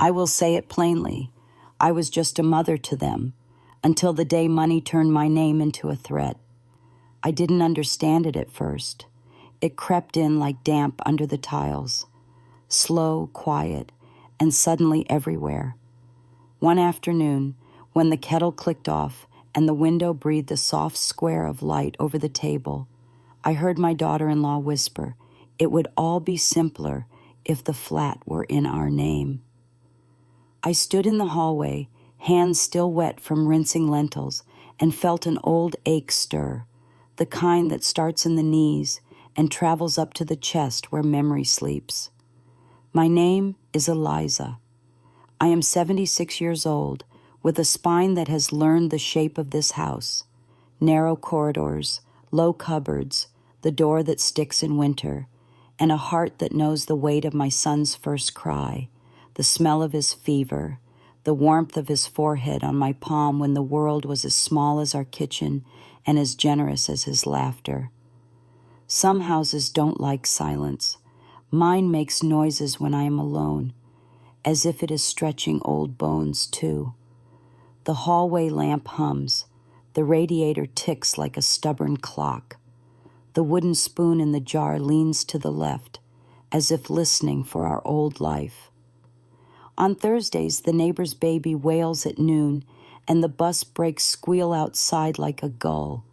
I will say it plainly. I was just a mother to them, until the day money turned my name into a threat. I didn't understand it at first. It crept in like damp under the tiles, slow, quiet, and suddenly everywhere. One afternoon, when the kettle clicked off and the window breathed a soft square of light over the table, I heard my daughter-in-law whisper, "It would all be simpler if the flat were in our name." I stood in the hallway, hands still wet from rinsing lentils, and felt an old ache stir, the kind that starts in the knees and travels up to the chest where memory sleeps. My name is Eliza. I am 76 years old, with a spine that has learned the shape of this house. Narrow corridors, low cupboards, the door that sticks in winter, and a heart that knows the weight of my son's first cry, the smell of his fever, the warmth of his forehead on my palm when the world was as small as our kitchen and as generous as his laughter. Some houses don't like silence. Mine makes noises when I am alone, as if it is stretching old bones too. The hallway lamp hums. The radiator ticks like a stubborn clock. The wooden spoon in the jar leans to the left, as if listening for our old life. On Thursdays, the neighbor's baby wails at noon, and the bus brakes squeal outside like a gull.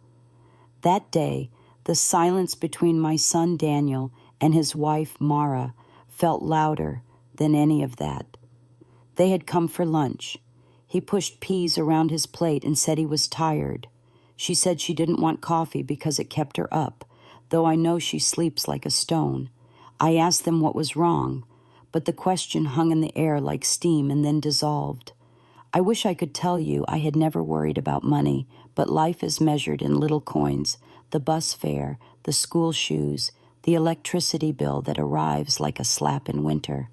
That day, the silence between my son Daniel and his wife Mara felt louder than any of that. They had come for lunch. He pushed peas around his plate and said he was tired. She said she didn't want coffee because it kept her up, though I know she sleeps like a stone. I asked them what was wrong, but the question hung in the air like steam and then dissolved. I wish I could tell you I had never worried about money, but life is measured in little coins, the bus fare, the school shoes, the electricity bill that arrives like a slap in winter.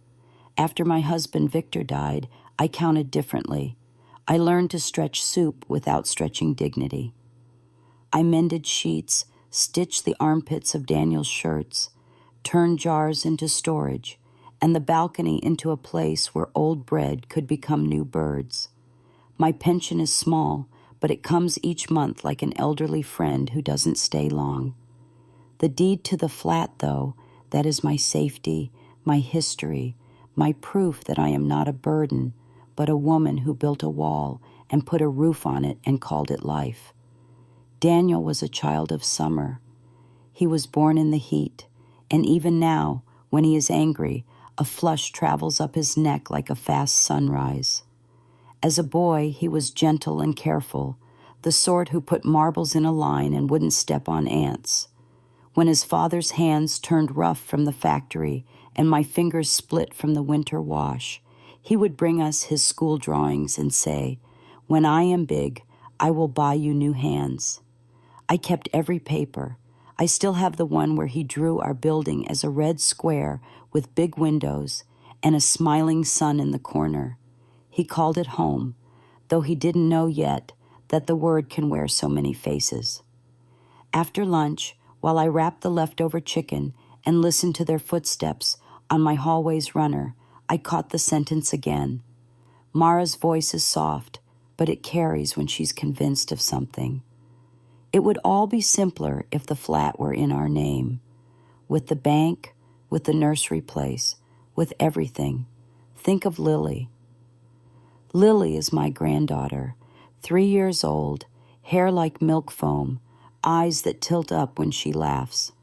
After my husband Victor died, I counted differently. I learned to stretch soup without stretching dignity. I mended sheets, stitched the armpits of Daniel's shirts, turned jars into storage, and the balcony into a place where old bread could become new birds. My pension is small, but it comes each month like an elderly friend who doesn't stay long. The deed to the flat, though, that is my safety, my history, my proof that I am not a burden, but a woman who built a wall and put a roof on it and called it life. Daniel was a child of summer. He was born in the heat, and even now, when he is angry, a flush travels up his neck like a fast sunrise. As a boy, he was gentle and careful, the sort who put marbles in a line and wouldn't step on ants. When his father's hands turned rough from the factory and my fingers split from the winter wash, he would bring us his school drawings and say, "When I am big, I will buy you new hands." I kept every paper. I still have the one where he drew our building as a red square with big windows and a smiling sun in the corner. He called it home, though he didn't know yet that the word can wear so many faces. After lunch, while I wrapped the leftover chicken and listened to their footsteps on my hallway's runner, I caught the sentence again. Mara's voice is soft, but it carries when she's convinced of something. It would all be simpler if the flat were in our name. With the bank, with the nursery place, with everything. Think of Lily. Lily is my granddaughter, 3 years old, hair like milk foam, eyes that tilt up when she laughs.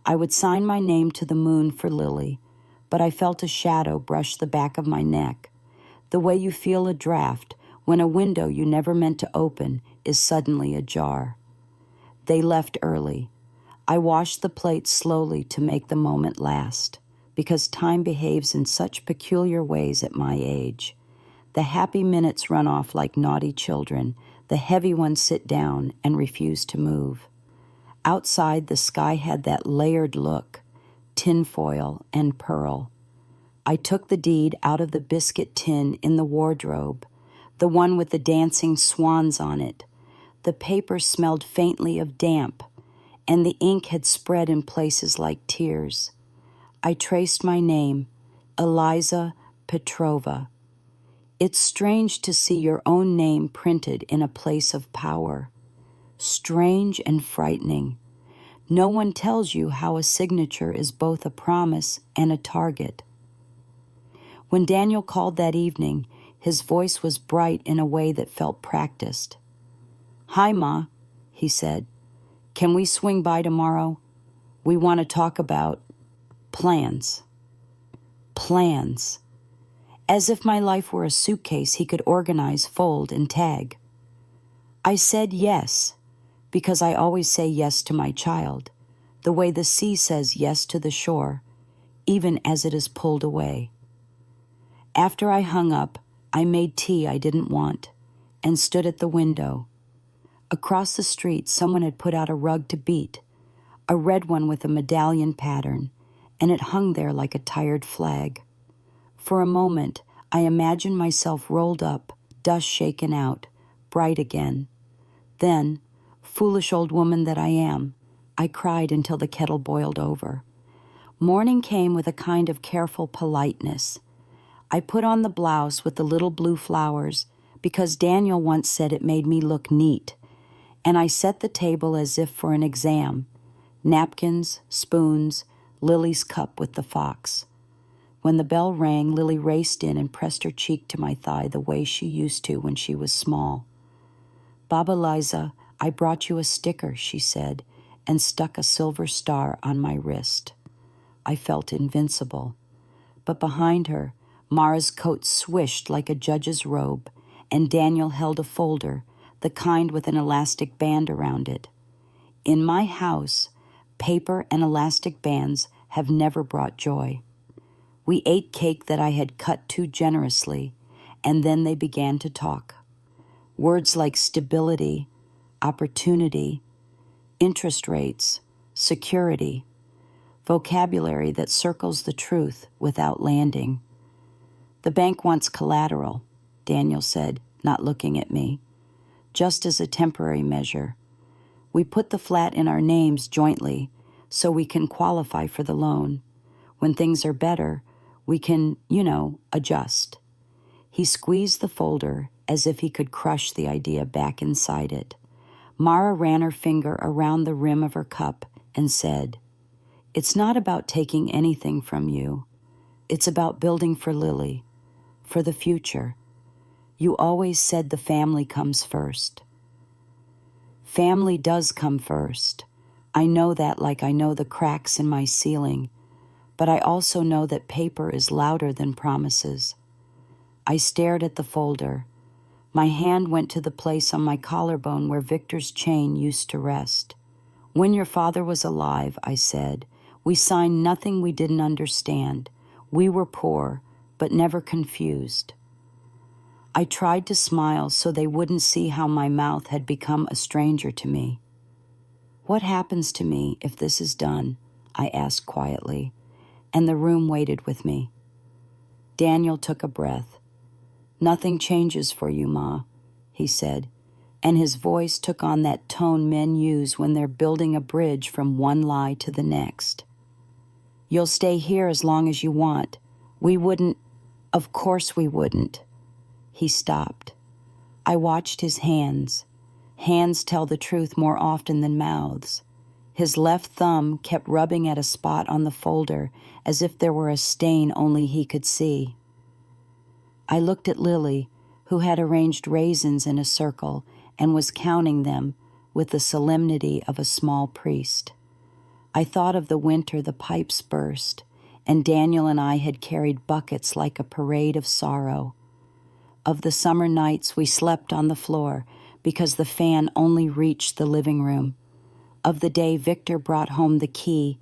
I would sign my name to the moon for Lily, but I felt a shadow brush the back of my neck, the way you feel a draft when a window you never meant to open is suddenly ajar. They left early. I washed the plate slowly to make the moment last, because time behaves in such peculiar ways at my age. The happy minutes run off like naughty children. The heavy ones sit down and refuse to move. Outside, the sky had that layered look, tinfoil and pearl. I took the deed out of the biscuit tin in the wardrobe, the one with the dancing swans on it. The paper smelled faintly of damp, and the ink had spread in places like tears. I traced my name, Eliza Petrova. It's strange to see your own name printed in a place of power. Strange and frightening. No one tells you how a signature is both a promise and a target. When Daniel called that evening, his voice was bright in a way that felt practiced. "Hi, Ma," he said. "Can we swing by tomorrow? We want to talk about plans." Plans. As if my life were a suitcase he could organize, fold, and tag. I said yes, because I always say yes to my child, the way the sea says yes to the shore, even as it is pulled away. After I hung up, I made tea I didn't want and stood at the window. Across the street, someone had put out a rug to beat, a red one with a medallion pattern, and it hung there like a tired flag. For a moment, I imagined myself rolled up, dust shaken out, bright again. Then, foolish old woman that I am, I cried until the kettle boiled over. Morning came with a kind of careful politeness. I put on the blouse with the little blue flowers because Daniel once said it made me look neat, and I set the table as if for an exam. Napkins, spoons, Lily's cup with the fox. When the bell rang, Lily raced in and pressed her cheek to my thigh the way she used to when she was small. "Baba Eliza, I brought you a sticker," she said, and stuck a silver star on my wrist. I felt invincible. But behind her, Mara's coat swished like a judge's robe, and Daniel held a folder, the kind with an elastic band around it. In my house, paper and elastic bands have never brought joy. We ate cake that I had cut too generously, and then they began to talk. Words like stability, opportunity, interest rates, security, vocabulary that circles the truth without landing. "The bank wants collateral," Daniel said, not looking at me, "just as a temporary measure. We put the flat in our names jointly so we can qualify for the loan. When things are better, we can, adjust." He squeezed the folder as if he could crush the idea back inside it. Mara ran her finger around the rim of her cup and said, "It's not about taking anything from you. It's about building for Lily, for the future. You always said the family comes first." Family does come first. I know that like I know the cracks in my ceiling, but I also know that paper is louder than promises. I stared at the folder. My hand went to the place on my collarbone where Victor's chain used to rest. "When your father was alive," I said, "we signed nothing we didn't understand. We were poor, but never confused." I tried to smile so they wouldn't see how my mouth had become a stranger to me. "What happens to me if this is done?" I asked quietly, and the room waited with me. Daniel took a breath. "Nothing changes for you, Ma," he said, and his voice took on that tone men use when they're building a bridge from one lie to the next. "You'll stay here as long as you want. We wouldn't—" "Of course we wouldn't." He stopped. I watched his hands. Hands tell the truth more often than mouths. His left thumb kept rubbing at a spot on the folder as if there were a stain only he could see. I looked at Lily, who had arranged raisins in a circle and was counting them with the solemnity of a small priest. I thought of the winter the pipes burst, and Daniel and I had carried buckets like a parade of sorrow. Of the summer nights we slept on the floor because the fan only reached the living room. Of the day Victor brought home the key,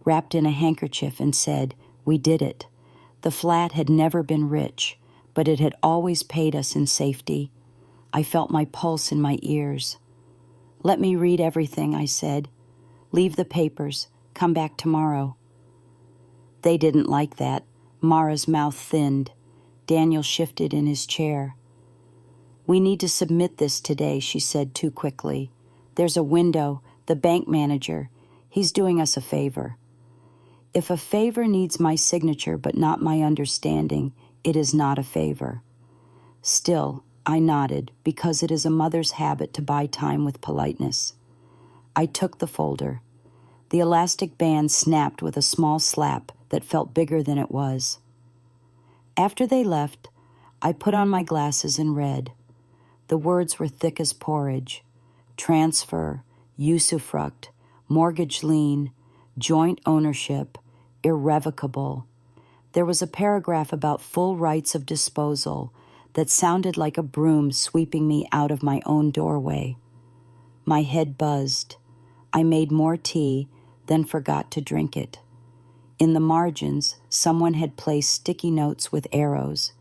wrapped in a handkerchief, and said, "We did it." The flat had never been rich, but it had always paid us in safety. I felt my pulse in my ears. "Let me read everything," I said. "Leave the papers. Come back tomorrow." They didn't like that. Mara's mouth thinned. Daniel shifted in his chair. "We need to submit this today," she said too quickly. "There's a window, the bank manager. He's doing us a favor." If a favor needs my signature but not my understanding, It is not a favor. Still, I nodded because it is a mother's habit to buy time with politeness. I took the folder. The elastic band snapped with a small slap that felt bigger than it was. After they left, I put on my glasses and read. The words were thick as porridge. Transfer, usufruct, mortgage lien, joint ownership, irrevocable. There was a paragraph about full rights of disposal that sounded like a broom sweeping me out of my own doorway. My head buzzed. I made more tea, then forgot to drink it. In the margins, someone had placed sticky notes with arrows.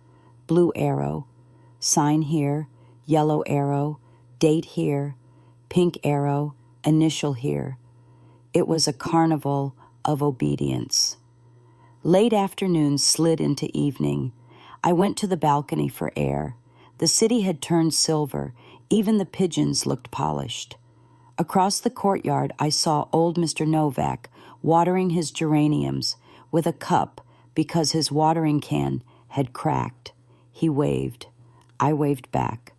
Blue arrow, sign here, yellow arrow, date here, pink arrow, initial here. It was a carnival of obedience. Late afternoon slid into evening. I went to the balcony for air. The city had turned silver. Even the pigeons looked polished. Across the courtyard, I saw old Mr. Novak watering his geraniums with a cup because his watering can had cracked. He waved. I waved back.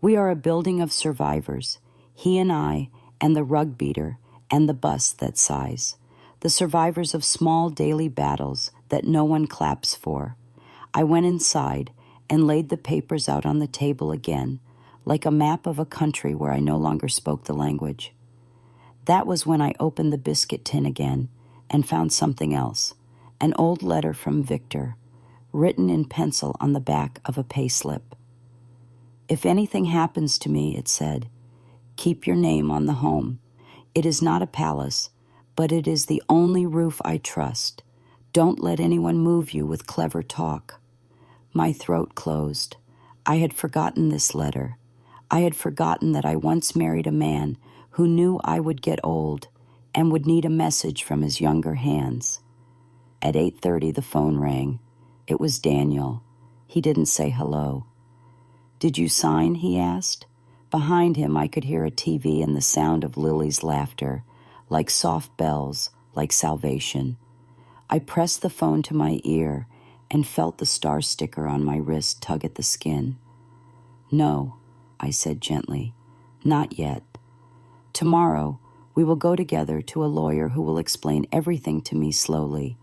We are a building of survivors. He and I, and the rug beater, and the bus that sighs. The survivors of small daily battles that no one claps for. I went inside and laid the papers out on the table again, like a map of a country where I no longer spoke the language. That was when I opened the biscuit tin again and found something else, an old letter from Victor, written in pencil on the back of a payslip. If anything happens to me, it said, keep your name on the home. It is not a palace, but it is the only roof I trust. Don't let anyone move you with clever talk. My throat closed. I had forgotten this letter. I had forgotten that I once married a man who knew I would get old and would need a message from his younger hands. At 8:30, the phone rang. It was Daniel. He didn't say hello. Did you sign? He asked. Behind him, I could hear a TV and the sound of Lily's laughter, like soft bells, like salvation. I pressed the phone to my ear and felt the star sticker on my wrist tug at the skin. No, I said gently, not yet. Tomorrow, we will go together to a lawyer who will explain everything to me slowly,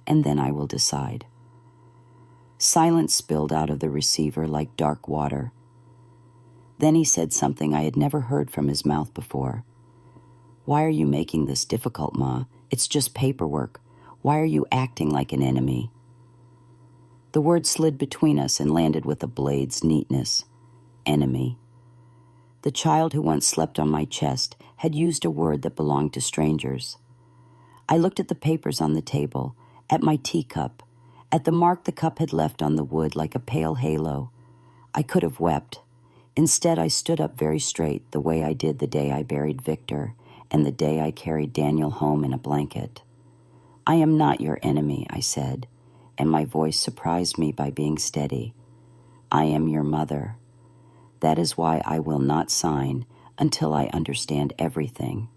and then I will decide. Silence spilled out of the receiver like dark water. Then he said something I had never heard from his mouth before. Why are you making this difficult, Ma? It's just paperwork. Why are you acting like an enemy? The word slid between us and landed with a blade's neatness. Enemy. The child who once slept on my chest had used a word that belonged to strangers. I looked at the papers on the table, at my teacup, at the mark the cup had left on the wood like a pale halo. I could have wept. Instead, I stood up very straight, the way I did the day I buried Victor and the day I carried Daniel home in a blanket. I am not your enemy, I said, and my voice surprised me by being steady. I am your mother. That is why I will not sign until I understand everything.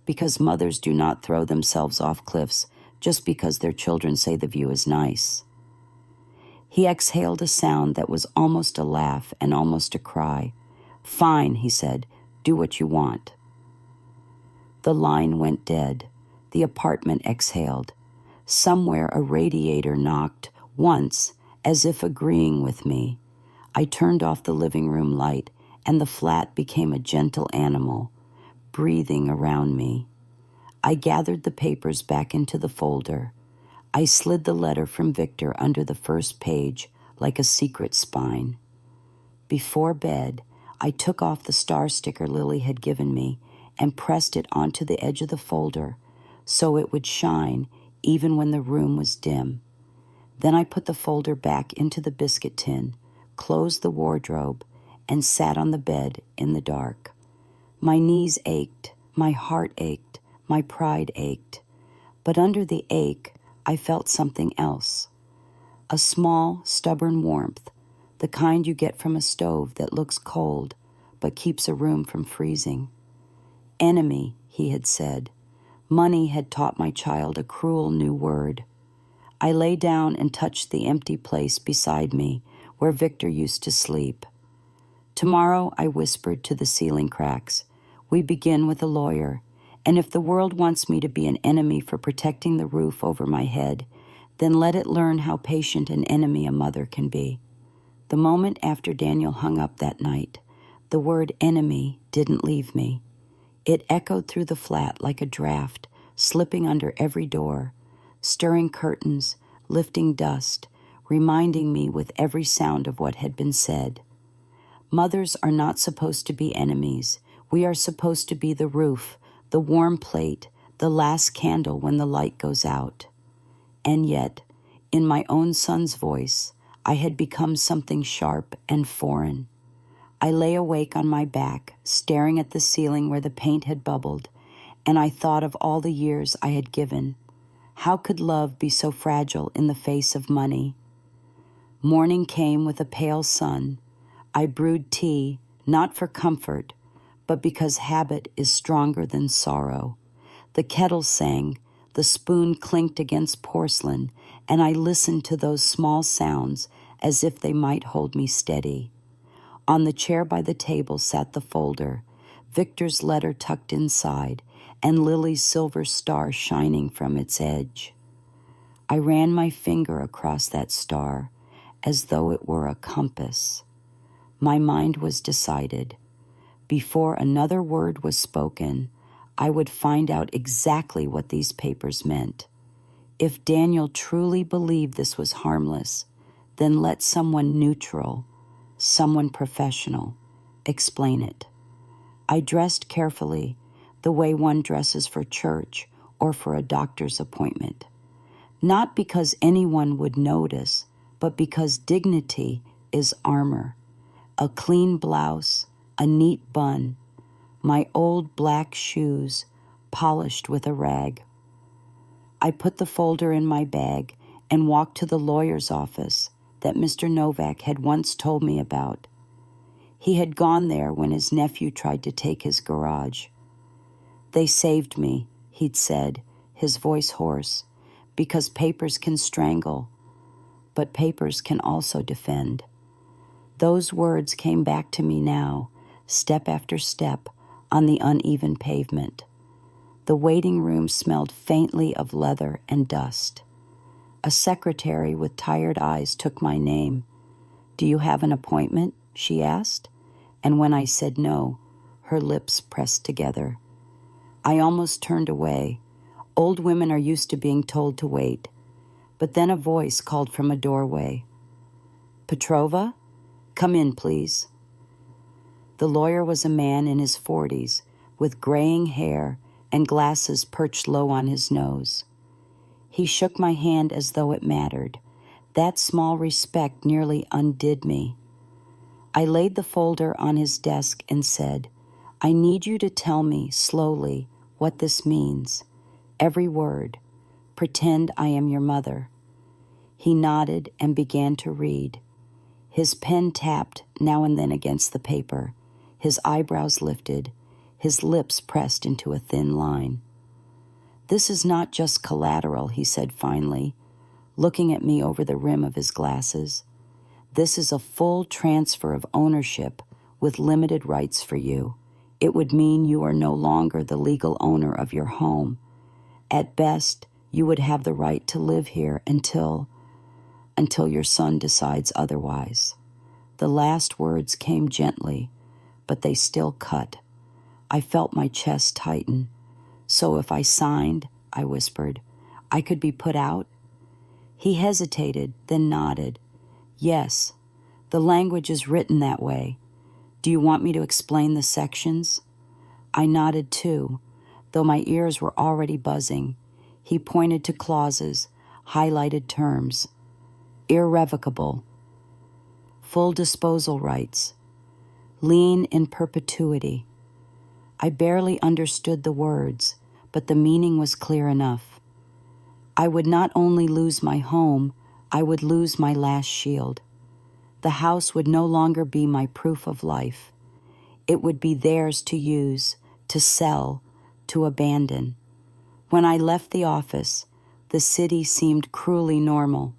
Because mothers do not throw themselves off cliffs just because their children say the view is nice. He exhaled a sound that was almost a laugh and almost a cry. Fine, he said, do what you want. The line went dead. The apartment exhaled. Somewhere a radiator knocked once, as if agreeing with me. I turned off the living room light, and the flat became a gentle animal, breathing around me. I gathered the papers back into the folder. I slid the letter from Victor under the first page like a secret spine. Before bed, I took off the star sticker Lily had given me and pressed it onto the edge of the folder so it would shine even when the room was dim. Then I put the folder back into the biscuit tin, closed the wardrobe, and sat on the bed in the dark. My knees ached, my heart ached, my pride ached. But under the ache, I felt something else. A small, stubborn warmth, the kind you get from a stove that looks cold but keeps a room from freezing. Enemy, he had said. Money had taught my child a cruel new word. I lay down and touched the empty place beside me where Victor used to sleep. Tomorrow, I whispered to the ceiling cracks, we begin with a lawyer, and if the world wants me to be an enemy for protecting the roof over my head, then let it learn how patient an enemy a mother can be. The moment after Daniel hung up that night, the word enemy didn't leave me. It echoed through the flat like a draft, slipping under every door, stirring curtains, lifting dust, reminding me with every sound of what had been said. Mothers are not supposed to be enemies. We are supposed to be the roof, the warm plate, the last candle when the light goes out. And yet, in my own son's voice, I had become something sharp and foreign. I lay awake on my back, staring at the ceiling where the paint had bubbled, and I thought of all the years I had given. How could love be so fragile in the face of money? Morning came with a pale sun. I brewed tea, not for comfort, but because habit is stronger than sorrow. The kettle sang, the spoon clinked against porcelain, and I listened to those small sounds as if they might hold me steady. On the chair by the table sat the folder, Victor's letter tucked inside, and Lily's silver star shining from its edge. I ran my finger across that star as though it were a compass. My mind was decided. Before another word was spoken, I would find out exactly what these papers meant. If Daniel truly believed this was harmless, then let someone neutral, someone professional, explain it. I dressed carefully, the way one dresses for church or for a doctor's appointment. Not because anyone would notice, but because dignity is armor. A clean blouse, a neat bun, my old black shoes polished with a rag. I put the folder in my bag and walked to the lawyer's office that Mr. Novak had once told me about. He had gone there when his nephew tried to take his garage. They saved me, he'd said, his voice hoarse, because papers can strangle, but papers can also defend. Those words came back to me now, step after step, on the uneven pavement. The waiting room smelled faintly of leather and dust. A secretary with tired eyes took my name. "Do you have an appointment?" she asked, and when I said no, her lips pressed together. I almost turned away. Old women are used to being told to wait. But then a voice called from a doorway. "Petrova? Come in, please." The lawyer was a man in his 40s, with graying hair and glasses perched low on his nose. He shook my hand as though it mattered. That small respect nearly undid me. I laid the folder on his desk and said, "I need you to tell me, slowly, what this means. Every word. Pretend I am your mother." He nodded and began to read. His pen tapped now and then against the paper, his eyebrows lifted, his lips pressed into a thin line. "This is not just collateral," he said finally, looking at me over the rim of his glasses. "This is a full transfer of ownership with limited rights for you. It would mean you are no longer the legal owner of your home. At best, you would have the right to live here until your son decides otherwise." The last words came gently, but they still cut. I felt my chest tighten. "So if I signed," I whispered, "I could be put out?" He hesitated, then nodded. "Yes, the language is written that way. Do you want me to explain the sections?" I nodded too, though my ears were already buzzing. He pointed to clauses, highlighted terms. Irrevocable. Full disposal rights. Lien in perpetuity. I barely understood the words, but the meaning was clear enough. I would not only lose my home, I would lose my last shield. The house would no longer be my proof of life. It would be theirs to use, to sell, to abandon. When I left the office, The city seemed cruelly normal.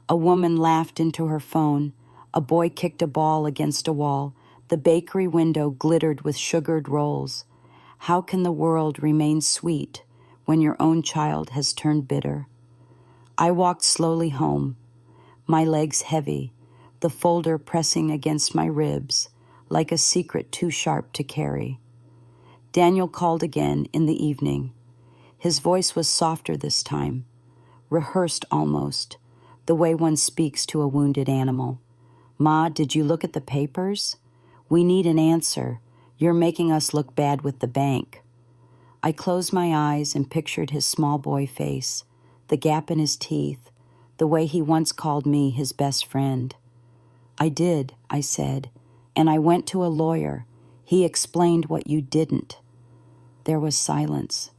A woman laughed into her phone. A boy kicked a ball against a wall. The bakery window glittered with sugared rolls. How can the world remain sweet when your own child has turned bitter? I walked slowly home, my legs heavy, the folder pressing against my ribs, like a secret too sharp to carry. Daniel called again in the evening. His voice was softer this time, rehearsed almost, the way one speaks to a wounded animal. "Ma, did you look at the papers? We need an answer. You're making us look bad with the bank." I closed my eyes and pictured his small boy face, the gap in his teeth, the way he once called me his best friend. "I did," I said, "and I went to a lawyer. He explained what you didn't." There was silence,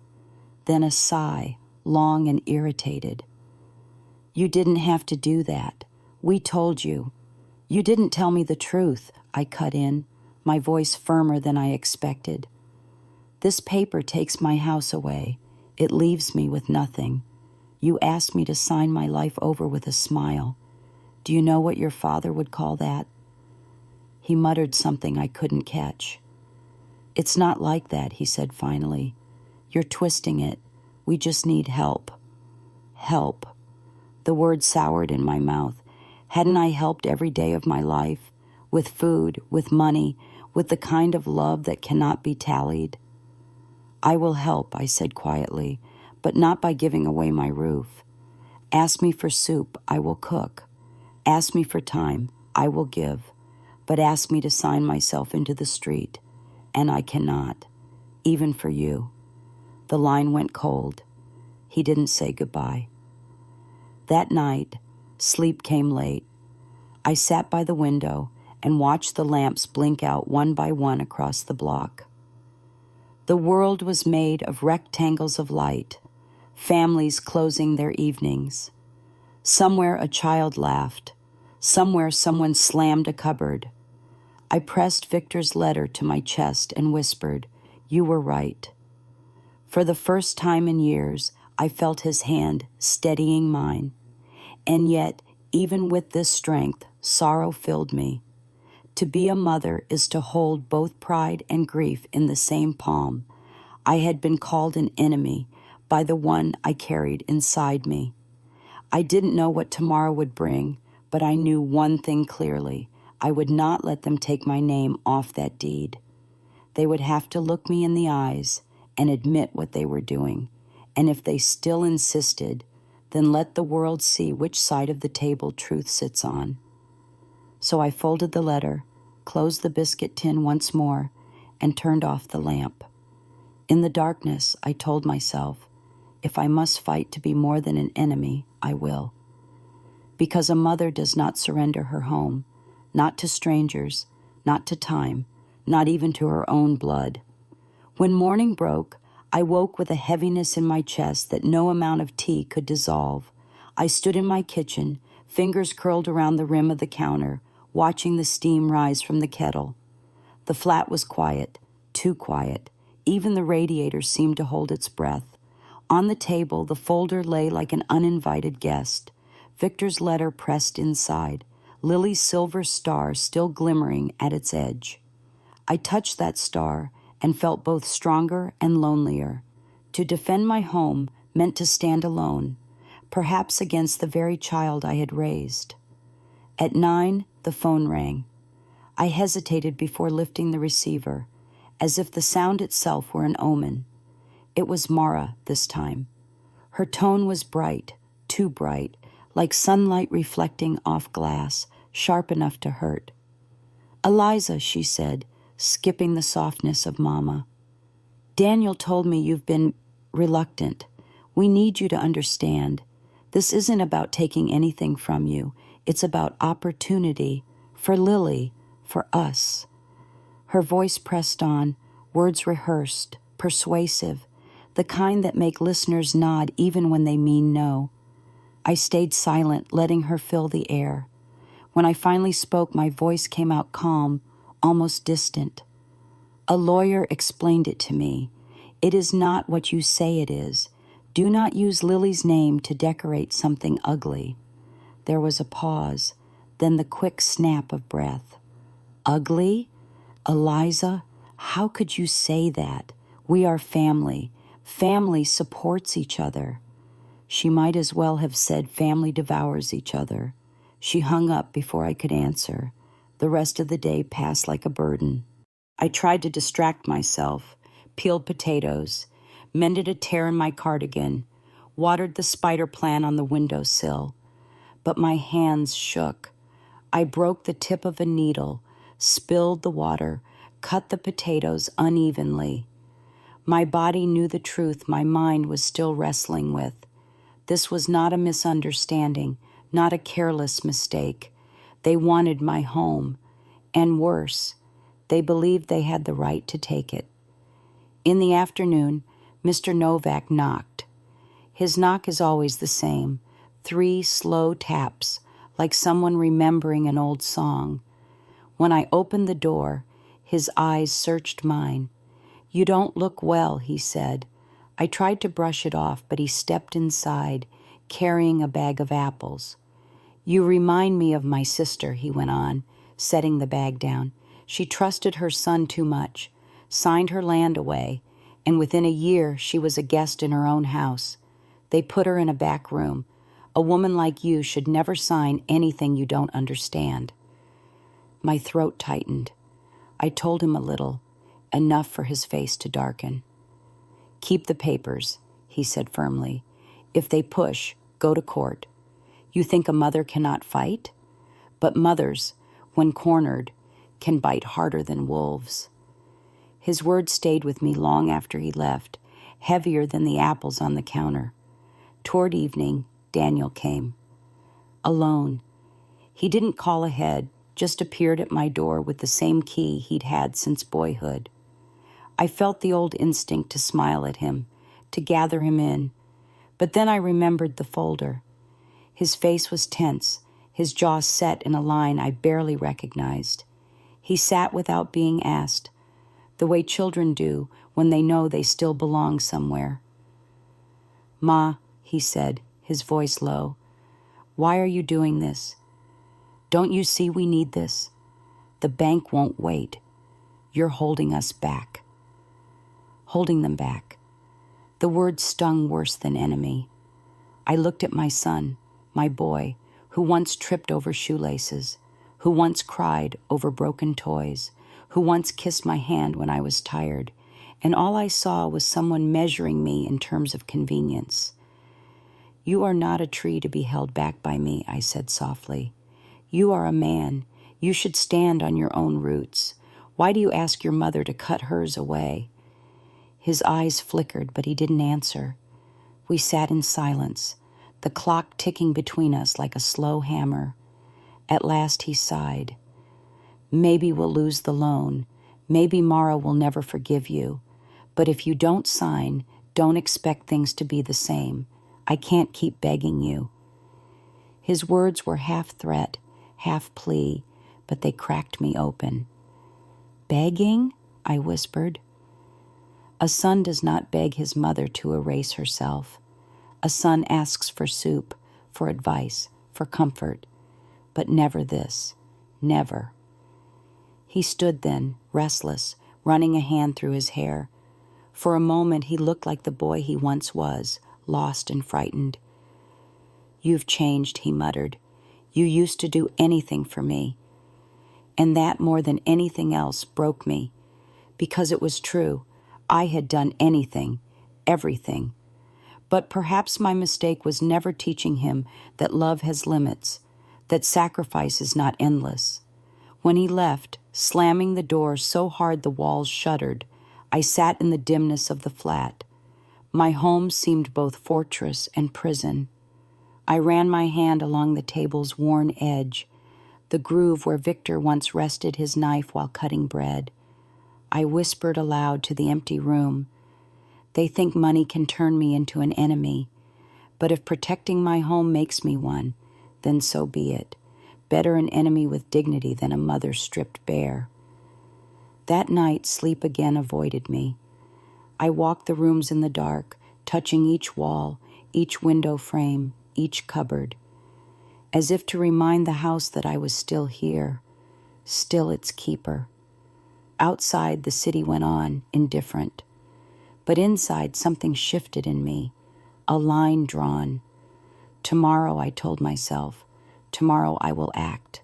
then a sigh, long and irritated. "You didn't have to do that. We told you." "You didn't tell me the truth," I cut in, my voice firmer than I expected. "This paper takes my house away. It leaves me with nothing. You asked me to sign my life over with a smile. Do you know what your father would call that?" He muttered something I couldn't catch. "It's not like that," he said finally. "You're twisting it. We just need help." Help. The word soured in my mouth. Hadn't I helped every day of my life? With food, with money, with the kind of love that cannot be tallied? "I will help," I said quietly, "but not by giving away my roof. Ask me for soup, I will cook. Ask me for time, I will give. But ask me to sign myself into the street, and I cannot, even for you." The line went cold. He didn't say goodbye. That night, sleep came late. I sat by the window and watched the lamps blink out one by one across the block. The world was made of rectangles of light, families closing their evenings. Somewhere a child laughed. Somewhere someone slammed a cupboard. I pressed Victor's letter to my chest and whispered, "You were right." For the first time in years, I felt his hand steadying mine. And yet, even with this strength, sorrow filled me. To be a mother is to hold both pride and grief in the same palm. I had been called an enemy by the one I carried inside me. I didn't know what tomorrow would bring, but I knew one thing clearly. I would not let them take my name off that deed. They would have to look me in the eyes and admit what they were doing. And if they still insisted, then let the world see which side of the table truth sits on. So I folded the letter, closed the biscuit tin once more, and turned off the lamp. In the darkness, I told myself, if I must fight to be more than an enemy, I will. Because a mother does not surrender her home, not to strangers, not to time, not even to her own blood. When morning broke, I woke with a heaviness in my chest that no amount of tea could dissolve. I stood in my kitchen, fingers curled around the rim of the counter, watching the steam rise from the kettle. The flat was quiet, too quiet. Even the radiator seemed to hold its breath. On the table, the folder lay like an uninvited guest. Victor's letter pressed inside, Lily's silver star still glimmering at its edge. I touched that star and felt both stronger and lonelier. To defend my home meant to stand alone, perhaps against the very child I had raised. At 9, the phone rang. I hesitated before lifting the receiver, as if the sound itself were an omen. It was Mara this time. Her tone was bright, too bright, like sunlight reflecting off glass, sharp enough to hurt. "Eliza," she said, skipping the softness of Mama. "Daniel told me you've been reluctant. We need you to understand. This isn't about taking anything from you. It's about opportunity for Lily, for us." Her voice pressed on, words rehearsed, persuasive, the kind that make listeners nod even when they mean no. I stayed silent, letting her fill the air. When I finally spoke, my voice came out calm, almost distant. "A lawyer explained it to me. It is not what you say it is. Do not use Lily's name to decorate something ugly. There was a pause, then the quick snap of breath. Ugly? Eliza, how could you say that? We are family. Family supports each other. She might as well have said family devours each other. She hung up before I could answer. The rest of the day passed like a burden. I tried to distract myself, peeled potatoes, mended a tear in my cardigan, watered the spider plant on the windowsill. But my hands shook. I broke the tip of a needle, spilled the water, cut the potatoes unevenly. My body knew the truth my mind was still wrestling with. This was not a misunderstanding, not a careless mistake. They wanted my home, and worse, they believed they had the right to take it. In the afternoon, Mr. Novak knocked. His knock is always the same, 3 slow taps, like someone remembering an old song. When I opened the door, his eyes searched mine. "You don't look well," he said. I tried to brush it off, but he stepped inside, carrying a bag of apples. "You remind me of my sister," he went on, setting the bag down. "She trusted her son too much, signed her land away, and within a year she was a guest in her own house. They put her in a back room. A woman like you should never sign anything you don't understand." My throat tightened. I told him a little, enough for his face to darken. "Keep the papers," he said firmly. "If they push, go to court. You think a mother cannot fight? But mothers, when cornered, can bite harder than wolves." His words stayed with me long after he left, heavier than the apples on the counter. Toward evening, Daniel came. Alone. He didn't call ahead, just appeared at my door with the same key he'd had since boyhood. I felt the old instinct to smile at him, to gather him in. But then I remembered the folder. His face was tense, his jaw set in a line I barely recognized. He sat without being asked, the way children do when they know they still belong somewhere. "Ma," he said, his voice low, "why are you doing this? Don't you see we need this? The bank won't wait. You're holding us back." Holding them back. The word stung worse than enemy. I looked at my son, my boy, who once tripped over shoelaces, who once cried over broken toys, who once kissed my hand when I was tired, and all I saw was someone measuring me in terms of convenience. "You are not a tree to be held back by me," I said softly. "You are a man. You should stand on your own roots. Why do you ask your mother to cut hers away?" His eyes flickered, but he didn't answer. We sat in silence, the clock ticking between us like a slow hammer. At last he sighed. "Maybe we'll lose the loan. Maybe Mara will never forgive you. But if you don't sign, don't expect things to be the same. I can't keep begging you." His words were half threat, half plea, but they cracked me open. "Begging?" I whispered. A son does not beg his mother to erase herself. A son asks for soup, for advice, for comfort, but never this, never. He stood then, restless, running a hand through his hair. For a moment he looked like the boy he once was, lost and frightened. "You've changed," he muttered. "You used to do anything for me." And that more than anything else broke me, because it was true. I had done anything, everything. But perhaps my mistake was never teaching him that love has limits, that sacrifice is not endless. When he left, slamming the door so hard the walls shuddered, I sat in the dimness of the flat. My home seemed both fortress and prison. I ran my hand along the table's worn edge, the groove where Victor once rested his knife while cutting bread. I whispered aloud to the empty room. They think money can turn me into an enemy, but if protecting my home makes me one, then so be it. Better an enemy with dignity than a mother stripped bare. That night, sleep again avoided me. I walked the rooms in the dark, touching each wall, each window frame, each cupboard, as if to remind the house that I was still here, still its keeper. Outside, the city went on, indifferent. But inside, something shifted in me, a line drawn. Tomorrow, I told myself, tomorrow I will act.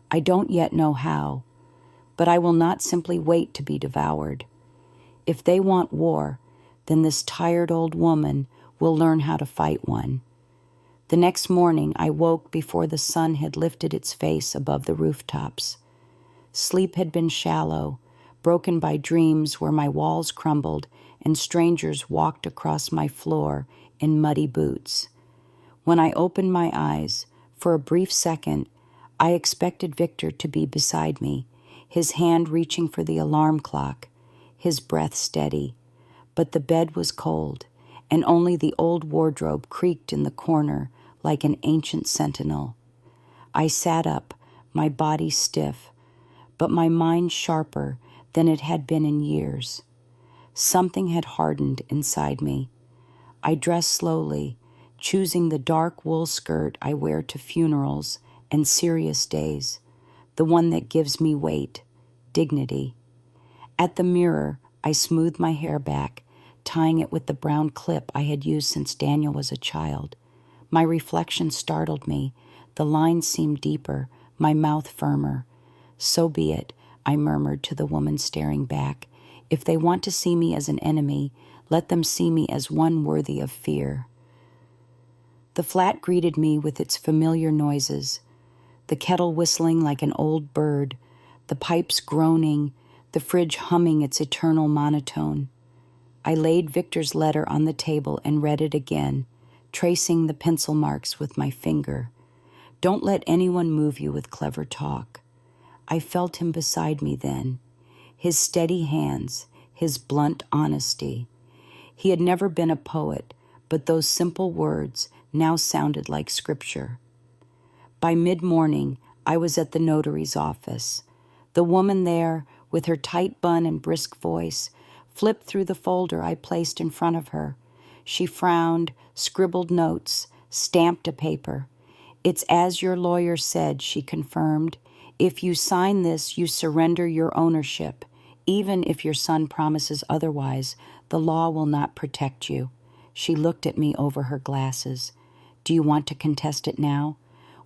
I don't yet know how, but I will not simply wait to be devoured. If they want war, then this tired old woman will learn how to fight one. The next morning, I woke before the sun had lifted its face above the rooftops. Sleep had been shallow, broken by dreams where my walls crumbled and strangers walked across my floor in muddy boots. When I opened my eyes, for a brief second, I expected Victor to be beside me, his hand reaching for the alarm clock, his breath steady. But the bed was cold, and only the old wardrobe creaked in the corner like an ancient sentinel. I sat up, my body stiff, but my mind sharper than it had been in years. Something had hardened inside me. I dressed slowly, choosing the dark wool skirt I wear to funerals and serious days, the one that gives me weight, dignity. At the mirror, I smoothed my hair back, tying it with the brown clip I had used since Daniel was a child. My reflection startled me. The lines seemed deeper, my mouth firmer. So be it, I murmured to the woman staring back. If they want to see me as an enemy, let them see me as one worthy of fear. The flat greeted me with its familiar noises, the kettle whistling like an old bird, the pipes groaning, the fridge humming its eternal monotone. I laid Victor's letter on the table and read it again, tracing the pencil marks with my finger. Don't let anyone move you with clever talk. I felt him beside me then, his steady hands, his blunt honesty. He had never been a poet, but those simple words now sounded like scripture. By mid-morning, I was at the notary's office. The woman there, with her tight bun and brisk voice, flipped through the folder I placed in front of her. She frowned, scribbled notes, stamped a paper. "It's as your lawyer said," she confirmed. "If you sign this, you surrender your ownership. Even if your son promises otherwise, the law will not protect you." She looked at me over her glasses. "Do you want to contest it now?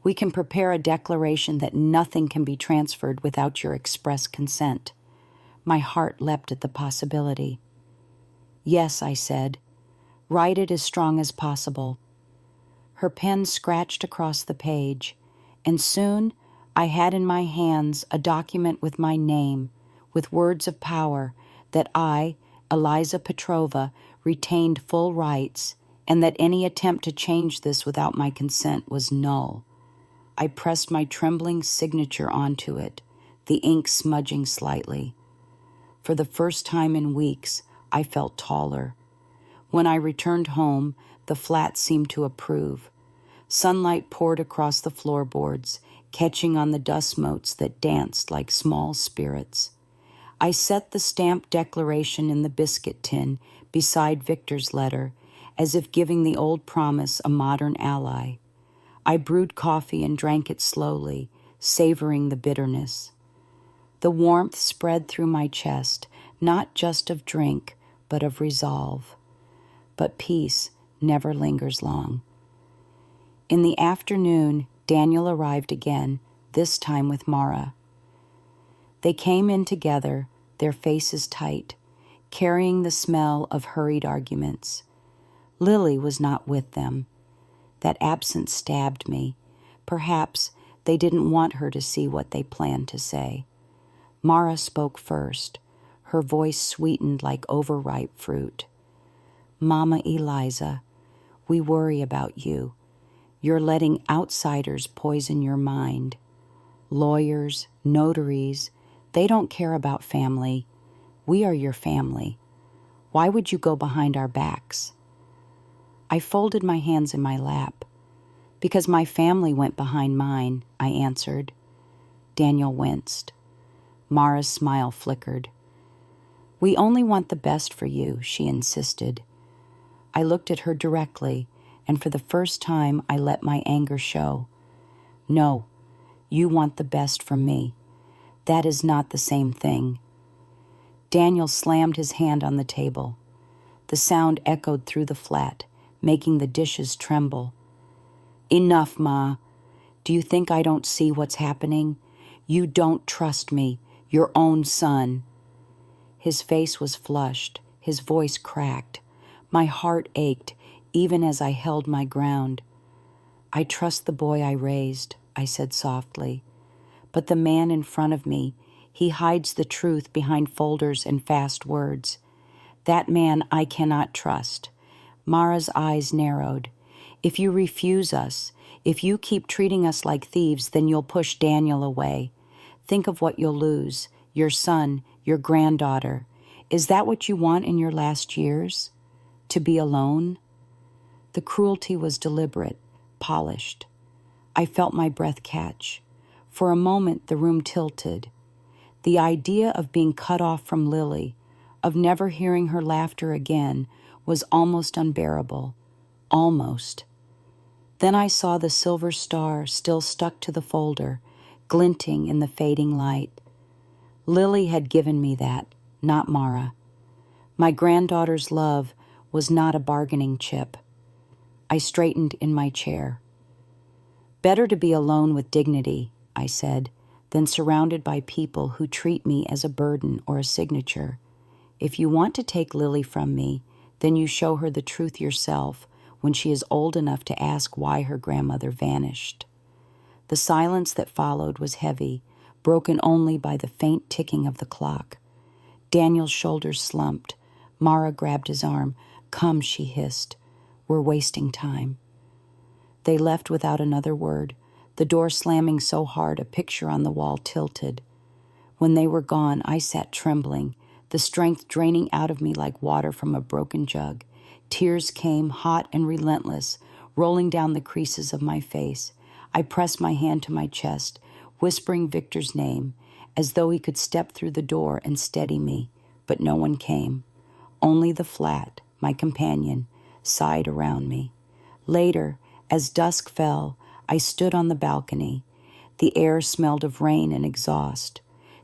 We can prepare a declaration that nothing can be transferred without your express consent." My heart leapt at the possibility. "Yes," I said. "Write it as strong as possible." Her pen scratched across the page, and soon I had in my hands a document with my name, with words of power, that I, Eliza Petrova, retained full rights, and that any attempt to change this without my consent was null. I pressed my trembling signature onto it, the ink smudging slightly. For the first time in weeks, I felt taller. When I returned home, the flat seemed to approve. Sunlight poured across the floorboards, catching on the dust motes that danced like small spirits. I set the stamped declaration in the biscuit tin beside Victor's letter, as if giving the old promise a modern ally. I brewed coffee and drank it slowly, savoring the bitterness. The warmth spread through my chest, not just of drink, but of resolve. But peace never lingers long. In the afternoon, Daniel arrived again, this time with Mara. They came in together, their faces tight, carrying the smell of hurried arguments. Lily was not with them. That absence stabbed me. Perhaps they didn't want her to see what they planned to say. Mara spoke first, her voice sweetened like overripe fruit. "Mama Eliza, we worry about you. You're letting outsiders poison your mind. Lawyers, notaries, they don't care about family. We are your family. Why would you go behind our backs?" I folded my hands in my lap. "Because my family went behind mine," I answered. Daniel winced. Mara's smile flickered. "We only want the best for you," she insisted. I looked at her directly, and for the first time I let my anger show. No, you want the best from me. That is not the same thing. Daniel slammed his hand on the table. The sound echoed through the flat, making the dishes tremble. Enough, Ma. Do you think I don't see what's happening? You don't trust me, your own son. His face was flushed, his voice cracked. My heart ached, even as I held my ground. I trust the boy I raised, I said softly. But the man in front of me, he hides the truth behind folders and fast words. That man I cannot trust. Mara's eyes narrowed. If you refuse us, if you keep treating us like thieves, then you'll push Daniel away. Think of what you'll lose, your son, your granddaughter. Is that what you want in your last years? To be alone? The cruelty was deliberate, polished. I felt my breath catch. For a moment, the room tilted. The idea of being cut off from Lily, of never hearing her laughter again, was almost unbearable. Almost. Then I saw the silver star still stuck to the folder, glinting in the fading light. Lily had given me that, not Mara. My granddaughter's love was not a bargaining chip. I straightened in my chair. Better to be alone with dignity, I said, than surrounded by people who treat me as a burden or a signature. If you want to take Lily from me, then you show her the truth yourself when she is old enough to ask why her grandmother vanished. The silence that followed was heavy, broken only by the faint ticking of the clock. Daniel's shoulders slumped. Mara grabbed his arm. Come, she hissed. We're wasting time. They left without another word, the door slamming so hard a picture on the wall tilted. When they were gone, I sat trembling, the strength draining out of me like water from a broken jug. Tears came, hot and relentless, rolling down the creases of my face. I pressed my hand to my chest, whispering Victor's name, as though he could step through the door and steady me, but no one came. Only the flat, my companion, sighed around me. Later, as dusk fell, I stood on the balcony. The air smelled of rain and exhaust.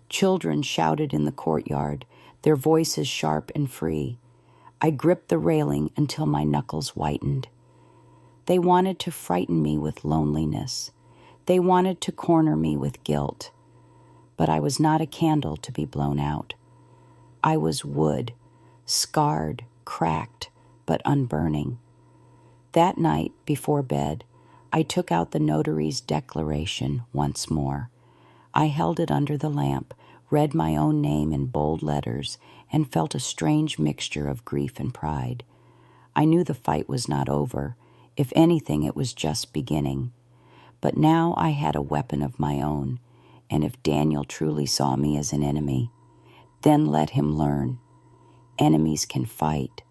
Children shouted in the courtyard, their voices sharp and free. I gripped the railing until my knuckles whitened. They wanted to frighten me with loneliness. They wanted to corner me with guilt. But I was not a candle to be blown out. I was wood, scarred, cracked, but unburning. That night, before bed, I took out the notary's declaration once more. I held it under the lamp, read my own name in bold letters, and felt a strange mixture of grief and pride. I knew the fight was not over. If anything, it was just beginning. But now I had a weapon of my own, and if Daniel truly saw me as an enemy, then let him learn. Enemies can fight,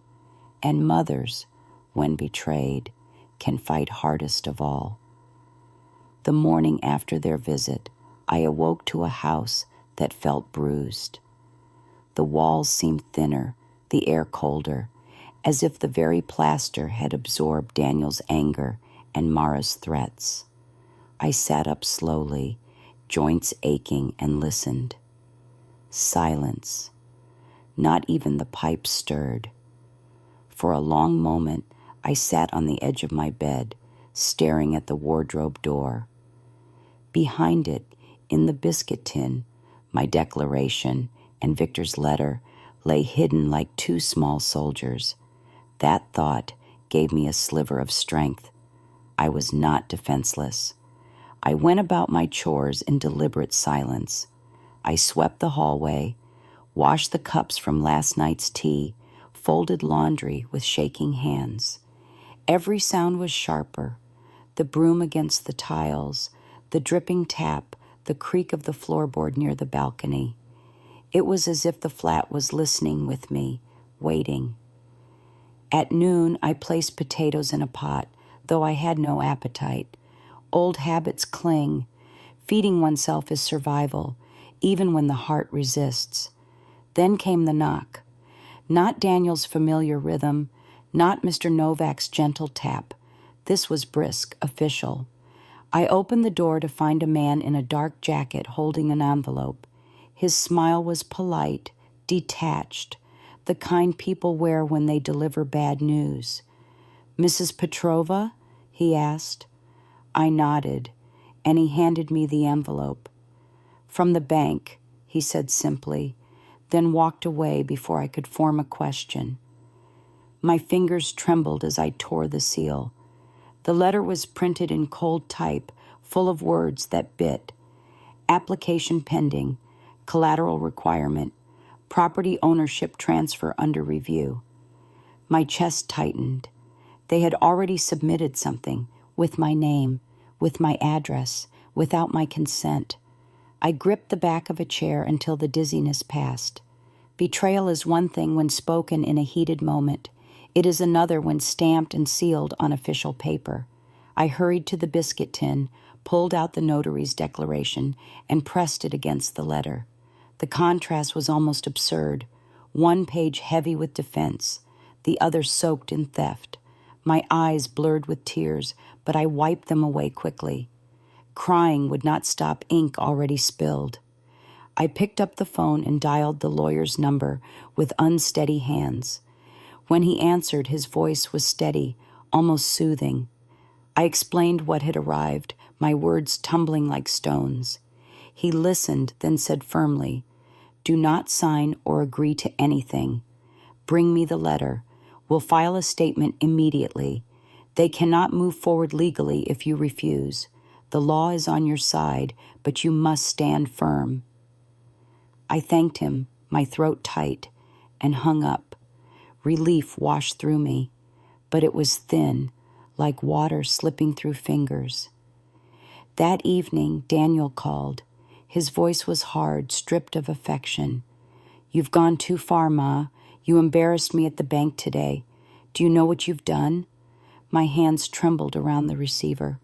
and mothers, when betrayed, can fight hardest of all. The morning after their visit, I awoke to a house that felt bruised. The walls seemed thinner, the air colder, as if the very plaster had absorbed Daniel's anger and Mara's threats. I sat up slowly, joints aching, and listened. Silence. Not even the pipes stirred. For a long moment, I sat on the edge of my bed, staring at the wardrobe door. Behind it, in the biscuit tin, my declaration and Victor's letter lay hidden like two small soldiers. That thought gave me a sliver of strength. I was not defenseless. I went about my chores in deliberate silence. I swept the hallway, washed the cups from last night's tea, folded laundry with shaking hands. Every sound was sharper. The broom against the tiles, the dripping tap, the creak of the floorboard near the balcony. It was as if the flat was listening with me, waiting. At noon, I placed potatoes in a pot, though I had no appetite. Old habits cling. Feeding oneself is survival, even when the heart resists. Then came the knock. Not Daniel's familiar rhythm, Not Mr. Novak's gentle tap. This was brisk, official. I opened the door to find a man in a dark jacket holding an envelope. His smile was polite, detached, the kind people wear when they deliver bad news. "Mrs. Petrova?" he asked. I nodded, and he handed me the envelope. "From the bank," he said simply, then walked away before I could form a question. My fingers trembled as I tore the seal. The letter was printed in cold type, full of words that bit. Application pending, collateral requirement, property ownership transfer under review. My chest tightened. They had already submitted something, with my name, with my address, without my consent. I gripped the back of a chair until the dizziness passed. Betrayal is one thing when spoken in a heated moment. It is another when stamped and sealed on official paper. I hurried to the biscuit tin, pulled out the notary's declaration, and pressed it against the letter. The contrast was almost absurd. One page heavy with defense, the other soaked in theft. My eyes blurred with tears, but I wiped them away quickly. Crying would not stop ink already spilled. I picked up the phone and dialed the lawyer's number with unsteady hands. When he answered, his voice was steady, almost soothing. I explained what had arrived, my words tumbling like stones. He listened, then said firmly, "Do not sign or agree to anything. Bring me the letter. We'll file a statement immediately. They cannot move forward legally if you refuse. The law is on your side, but you must stand firm." I thanked him, my throat tight, and hung up. Relief washed through me, but it was thin, like water slipping through fingers. That evening, Daniel called. His voice was hard, stripped of affection. "You've gone too far, Ma. You embarrassed me at the bank today. Do you know what you've done?" My hands trembled around the receiver.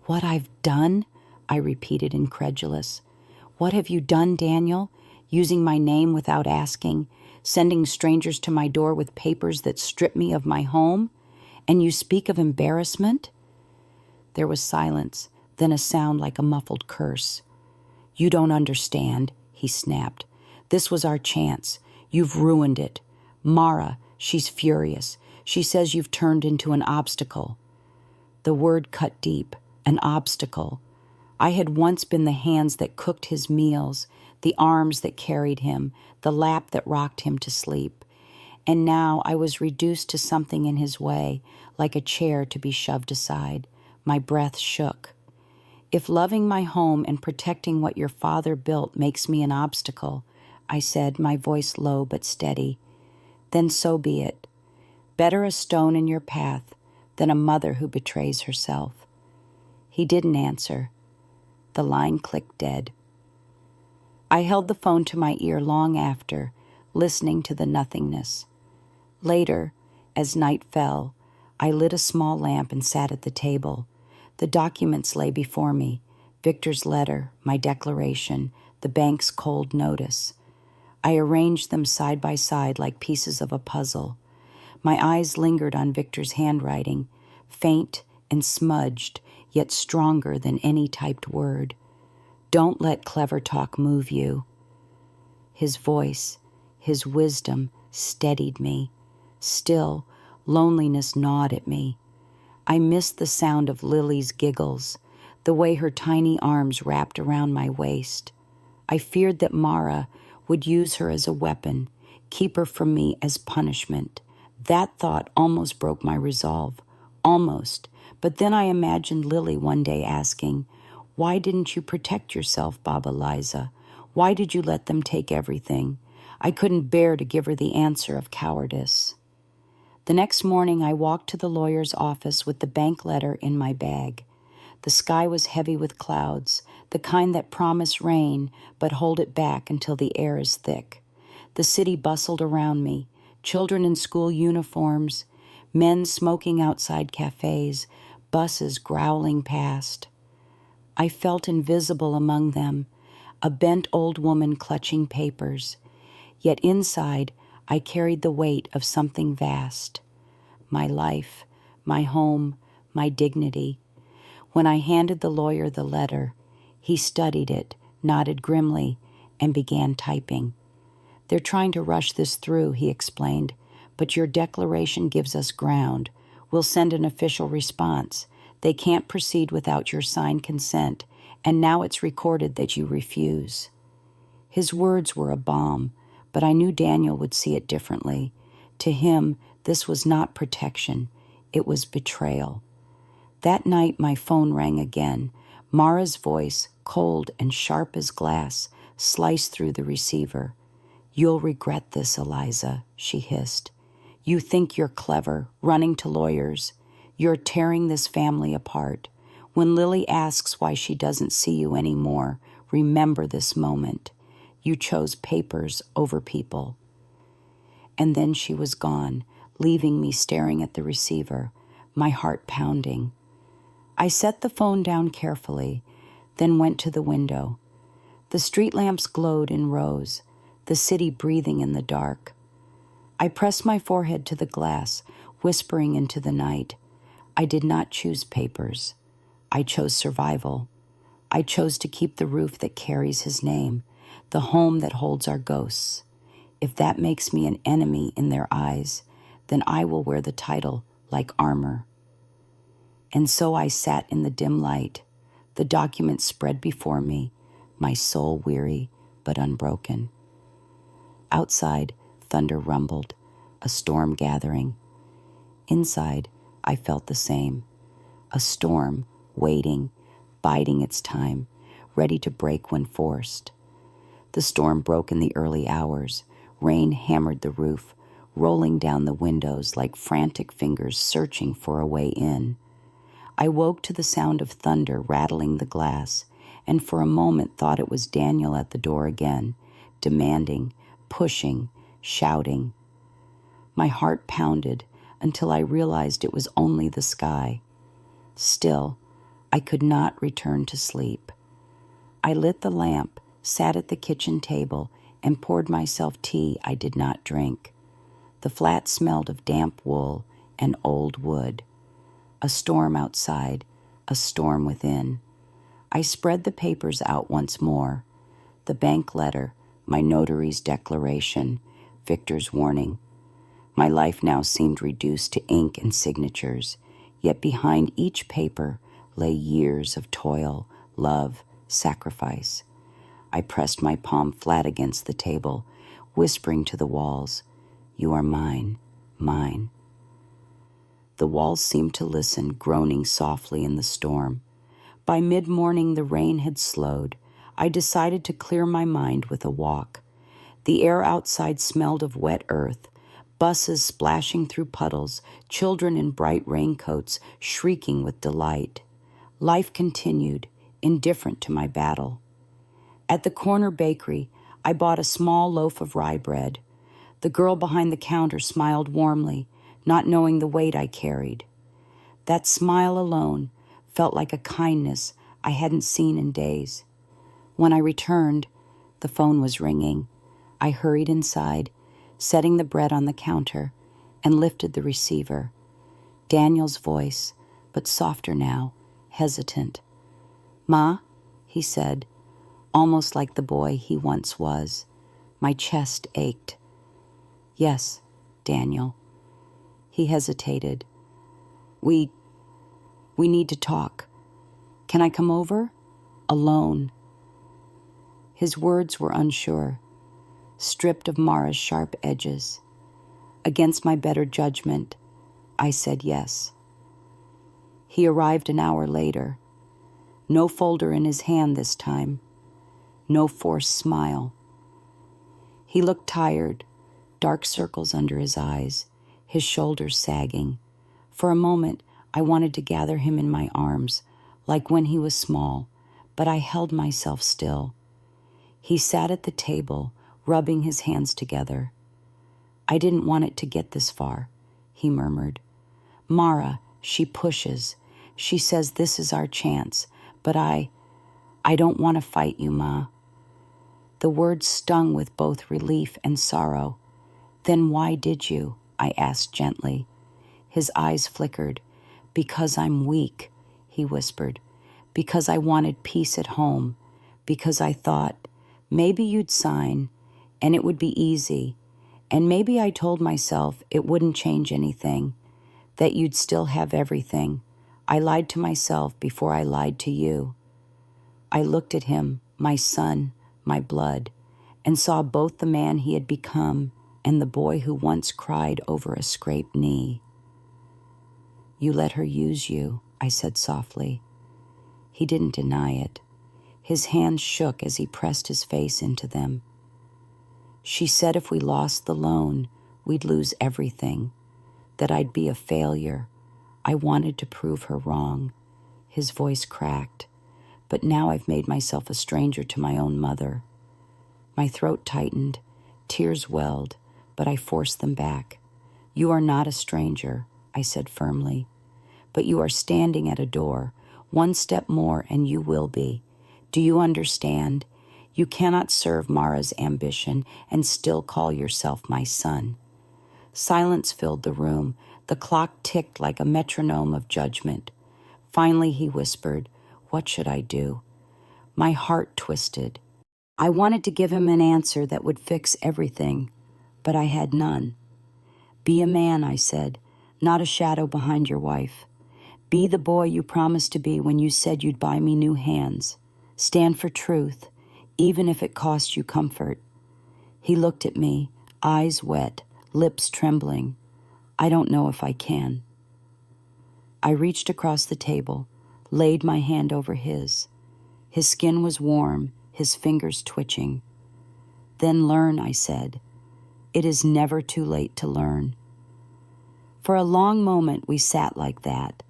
"What I've done?" I repeated, incredulous. "What have you done, Daniel? Using my name without asking, sending strangers to my door with papers that strip me of my home? And you speak of embarrassment?" There was silence, then a sound like a muffled curse. "You don't understand," he snapped. "This was our chance. You've ruined it. Mara, she's furious. She says you've turned into an obstacle." The word cut deep. An obstacle. I had once been the hands that cooked his meals, the arms that carried him, the lap that rocked him to sleep. And now I was reduced to something in his way, like a chair to be shoved aside. My breath shook. "If loving my home and protecting what your father built makes me an obstacle," I said, my voice low but steady, "then so be it. Better a stone in your path than a mother who betrays herself." He didn't answer. The line clicked dead. I held the phone to my ear long after, listening to the nothingness. Later, as night fell, I lit a small lamp and sat at the table. The documents lay before me, Victor's letter, my declaration, the bank's cold notice. I arranged them side by side like pieces of a puzzle. My eyes lingered on Victor's handwriting, faint and smudged, yet stronger than any typed word. "Don't let clever talk move you." His voice, his wisdom, steadied me. Still, loneliness gnawed at me. I missed the sound of Lily's giggles, the way her tiny arms wrapped around my waist. I feared that Mara would use her as a weapon, keep her from me as punishment. That thought almost broke my resolve. Almost. But then I imagined Lily one day asking, "Why didn't you protect yourself, Baba Eliza? Why did you let them take everything?" I couldn't bear to give her the answer of cowardice. The next morning I walked to the lawyer's office with the bank letter in my bag. The sky was heavy with clouds, the kind that promise rain but hold it back until the air is thick. The city bustled around me, children in school uniforms, men smoking outside cafes, buses growling past. I felt invisible among them, a bent old woman clutching papers. Yet inside, I carried the weight of something vast. my life, my home, my dignity. When I handed the lawyer the letter, he studied it, nodded grimly, and began typing. "They're trying to rush this through," he explained, "but your declaration gives us ground. We'll send an official response. They can't proceed without your signed consent, and now it's recorded that you refuse." His words were a balm, but I knew Daniel would see it differently. To him, this was not protection. It was betrayal. That night, my phone rang again. Mara's voice, cold and sharp as glass, sliced through the receiver. "You'll regret this, Eliza," she hissed. "You think you're clever, running to lawyers. You're tearing this family apart. When Lily asks why she doesn't see you anymore, remember this moment. You chose papers over people." And then she was gone, leaving me staring at the receiver, my heart pounding. I set the phone down carefully, then went to the window. The street lamps glowed in rows, the city breathing in the dark. I pressed my forehead to the glass, whispering into the night. I did not choose papers. I chose survival. I chose to keep the roof that carries his name, the home that holds our ghosts. If that makes me an enemy in their eyes, then I will wear the title like armor. And so I sat in the dim light, the document spread before me, my soul weary but unbroken. Outside, thunder rumbled, a storm gathering. Inside, I felt the same, a storm waiting, biding its time, ready to break when forced. The storm broke in the early hours. Rain hammered the roof, rolling down the windows like frantic fingers searching for a way in. I woke to the sound of thunder rattling the glass, and for a moment thought it was Daniel at the door again, demanding, pushing, shouting. My heart pounded until I realized it was only the sky. Still, I could not return to sleep. I lit the lamp, sat at the kitchen table, and poured myself tea I did not drink. The flat smelled of damp wool and old wood. A storm outside, a storm within. I spread the papers out once more. The bank letter, my notary's declaration, Victor's warning. My life now seemed reduced to ink and signatures, yet behind each paper lay years of toil, love, sacrifice. I pressed my palm flat against the table, whispering to the walls, "You are mine, mine." The walls seemed to listen, groaning softly in the storm. By mid-morning, the rain had slowed. I decided to clear my mind with a walk. The air outside smelled of wet earth, buses splashing through puddles, children in bright raincoats shrieking with delight. Life continued, indifferent to my battle. At the corner bakery, I bought a small loaf of rye bread. The girl behind the counter smiled warmly, not knowing the weight I carried. That smile alone felt like a kindness I hadn't seen in days. When I returned, the phone was ringing. I hurried inside, setting the bread on the counter, and lifted the receiver. Daniel's voice, but softer now, hesitant. "Ma," he said, almost like the boy he once was. My chest ached. "Yes, Daniel." He hesitated. We need to talk. Can I come over? Alone." His words were unsure, stripped of Mara's sharp edges. Against my better judgment, I said yes. He arrived an hour later. No folder in his hand this time. No forced smile. He looked tired, dark circles under his eyes, his shoulders sagging. For a moment, I wanted to gather him in my arms, like when he was small, but I held myself still. He sat at the table, rubbing his hands together. "I didn't want it to get this far," he murmured. "Mara, she pushes. She says this is our chance, but I don't want to fight you, Ma." The words stung with both relief and sorrow. "Then why did you?" I asked gently. His eyes flickered. "Because I'm weak," he whispered. "Because I wanted peace at home. Because I thought, maybe you'd sign, and it would be easy. And maybe I told myself it wouldn't change anything, that you'd still have everything. I lied to myself before I lied to you." I looked at him, my son, my blood, and saw both the man he had become and the boy who once cried over a scraped knee. "You let her use you," I said softly. He didn't deny it. His hands shook as he pressed his face into them. "She said if we lost the loan, we'd lose everything, that I'd be a failure. I wanted to prove her wrong." His voice cracked. "But now I've made myself a stranger to my own mother." My throat tightened, tears welled, but I forced them back. "You are not a stranger," I said firmly, "but you are standing at a door. One step more and you will be. Do you understand? You cannot serve Mara's ambition and still call yourself my son." Silence filled the room. The clock ticked like a metronome of judgment. Finally he whispered, "What should I do?" My heart twisted. I wanted to give him an answer that would fix everything, but I had none. "Be a man," I said, "not a shadow behind your wife. Be the boy you promised to be when you said you'd buy me new hands. Stand for truth, even if it costs you comfort." He looked at me, eyes wet, lips trembling. "I don't know if I can." I reached across the table, laid my hand over his. His skin was warm, his fingers twitching. "Then learn," I said. "It is never too late to learn." For a long moment we sat like that,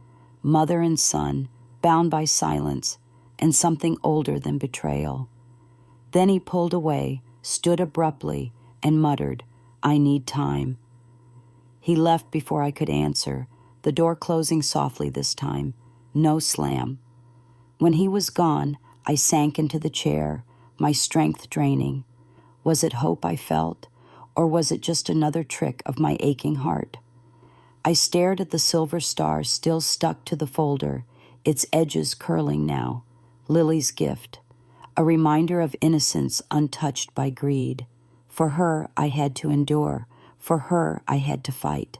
mother and son, bound by silence and something older than betrayal. Then he pulled away, stood abruptly, and muttered, "I need time." He left before I could answer, the door closing softly this time, no slam. When he was gone, I sank into the chair, my strength draining. Was it hope I felt, or was it just another trick of my aching heart? I stared at the silver star still stuck to the folder, its edges curling now, Lily's gift, a reminder of innocence untouched by greed. For her, I had to endure. For her, I had to fight.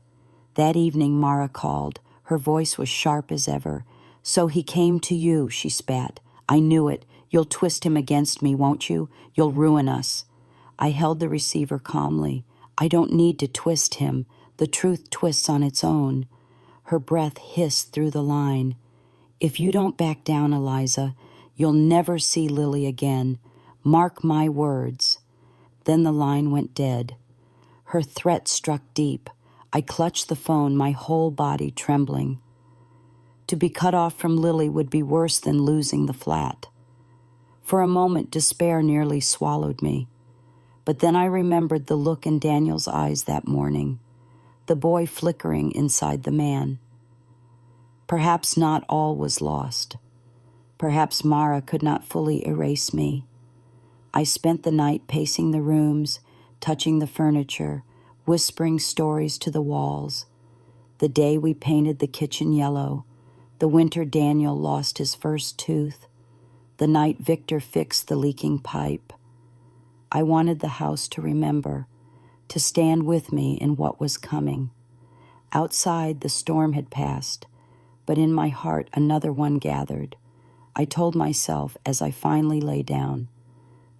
That evening, Mara called. Her voice was sharp as ever. "So he came to you," she spat. "I knew it. You'll twist him against me, won't you? You'll ruin us." I held the receiver calmly. "I don't need to twist him. The truth twists on its own." Her breath hissed through the line. "If you don't back down, Eliza, you'll never see Lily again. Mark my words." Then the line went dead. Her threat struck deep. I clutched the phone, my whole body trembling. To be cut off from Lily would be worse than losing the flat. For a moment, despair nearly swallowed me. But then I remembered the look in Daniel's eyes that morning, the boy flickering inside the man. Perhaps not all was lost. Perhaps Mara could not fully erase me. I spent the night pacing the rooms, touching the furniture, whispering stories to the walls. The day we painted the kitchen yellow, the winter Daniel lost his first tooth, the night Victor fixed the leaking pipe. I wanted the house to remember, to stand with me in what was coming. Outside, the storm had passed, but in my heart another one gathered. I told myself as I finally lay down,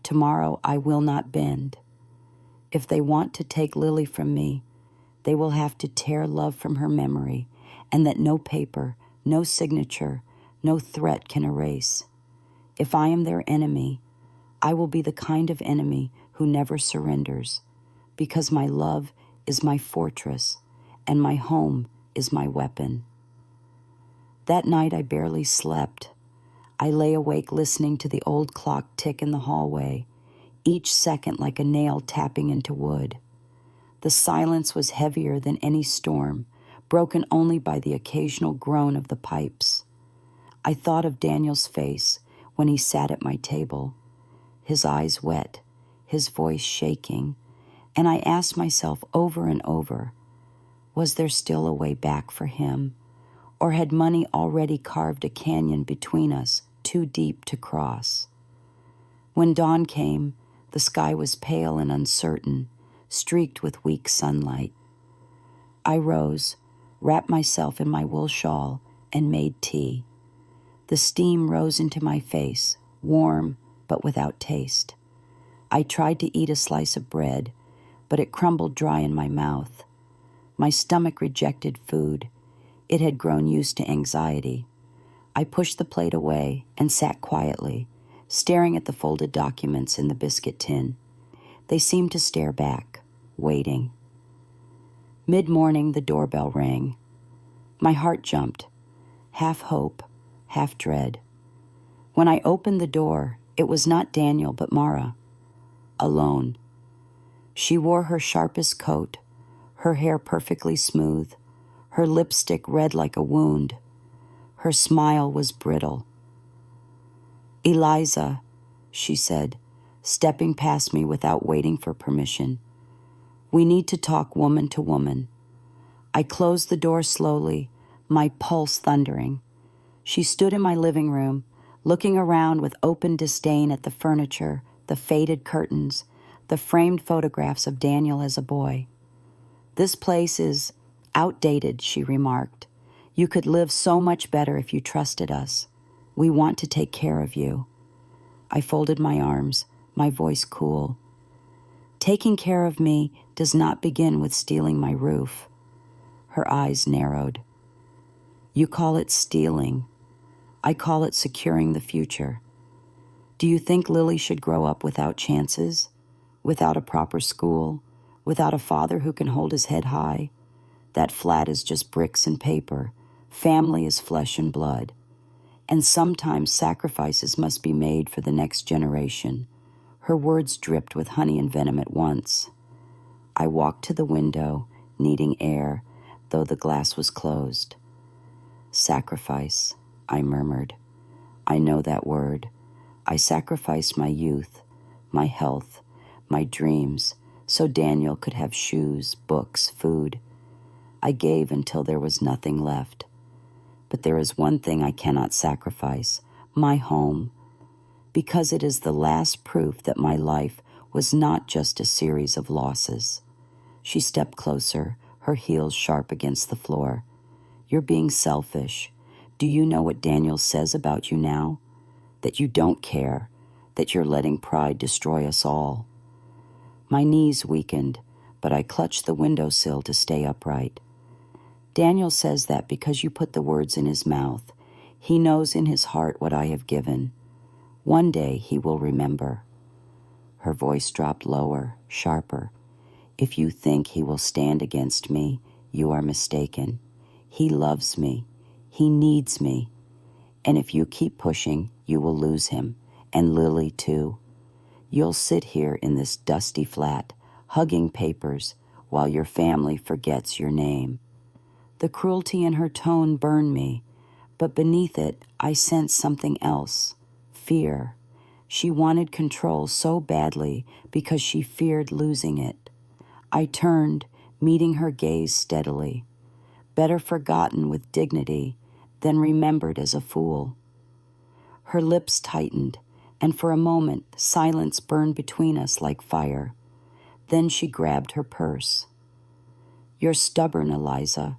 tomorrow I will not bend. If they want to take Lily from me, they will have to tear love from her memory, and that no paper, no signature, no threat can erase. If I am their enemy, I will be the kind of enemy who never surrenders, because my love is my fortress, and my home is my weapon. That night I barely slept. I lay awake listening to the old clock tick in the hallway, each second like a nail tapping into wood. The silence was heavier than any storm, broken only by the occasional groan of the pipes. I thought of Daniel's face when he sat at my table, his eyes wet, his voice shaking, and I asked myself over and over, Was there still a way back for him? Or had money already carved a canyon between us, too deep to cross? When dawn came, the sky was pale and uncertain, streaked with weak sunlight. I rose, wrapped myself in my wool shawl, and made tea. The steam rose into my face, warm but without taste. I tried to eat a slice of bread, but it crumbled dry in my mouth. My stomach rejected food. It had grown used to anxiety. I pushed the plate away and sat quietly, staring at the folded documents in the biscuit tin. They seemed to stare back, waiting. Mid-morning, the doorbell rang. My heart jumped, half hope, half dread. When I opened the door, it was not Daniel but Mara, alone. She wore her sharpest coat, her hair perfectly smooth, her lipstick red like a wound. Her smile was brittle. "Eliza," she said, stepping past me without waiting for permission. "We need to talk woman to woman." I closed the door slowly, my pulse thundering. She stood in my living room, looking around with open disdain at the furniture, the faded curtains, the framed photographs of Daniel as a boy. "This place is outdated," she remarked. "You could live so much better if you trusted us. We want to take care of you." I folded my arms, my voice cool. "Taking care of me does not begin with stealing my roof." Her eyes narrowed. "You call it stealing. I call it securing the future. Do you think Lily should grow up without chances, without a proper school, without a father who can hold his head high? That flat is just bricks and paper. Family is flesh and blood. And sometimes sacrifices must be made for the next generation." Her words dripped with honey and venom at once. I walked to the window, needing air, though the glass was closed. "Sacrifice," I murmured. "I know that word. I sacrificed my youth, my health, my dreams, so Daniel could have shoes, books, food. I gave until there was nothing left. But there is one thing I cannot sacrifice, my home, because it is the last proof that my life was not just a series of losses." She stepped closer, her heels sharp against the floor. "You're being selfish. Do you know what Daniel says about you now? That you don't care, that you're letting pride destroy us all." My knees weakened, but I clutched the windowsill to stay upright. "Daniel says that because you put the words in his mouth. He knows in his heart what I have given. One day he will remember." Her voice dropped lower, sharper. "If you think he will stand against me, you are mistaken. He loves me. He needs me. And if you keep pushing, you will lose him, and Lily too. You'll sit here in this dusty flat, hugging papers, while your family forgets your name." The cruelty in her tone burned me, but beneath it I sensed something else, fear. She wanted control so badly because she feared losing it. I turned, meeting her gaze steadily. Better forgotten with dignity than remembered as a fool. Her lips tightened, and for a moment silence burned between us like fire. Then she grabbed her purse. "You're stubborn, Eliza.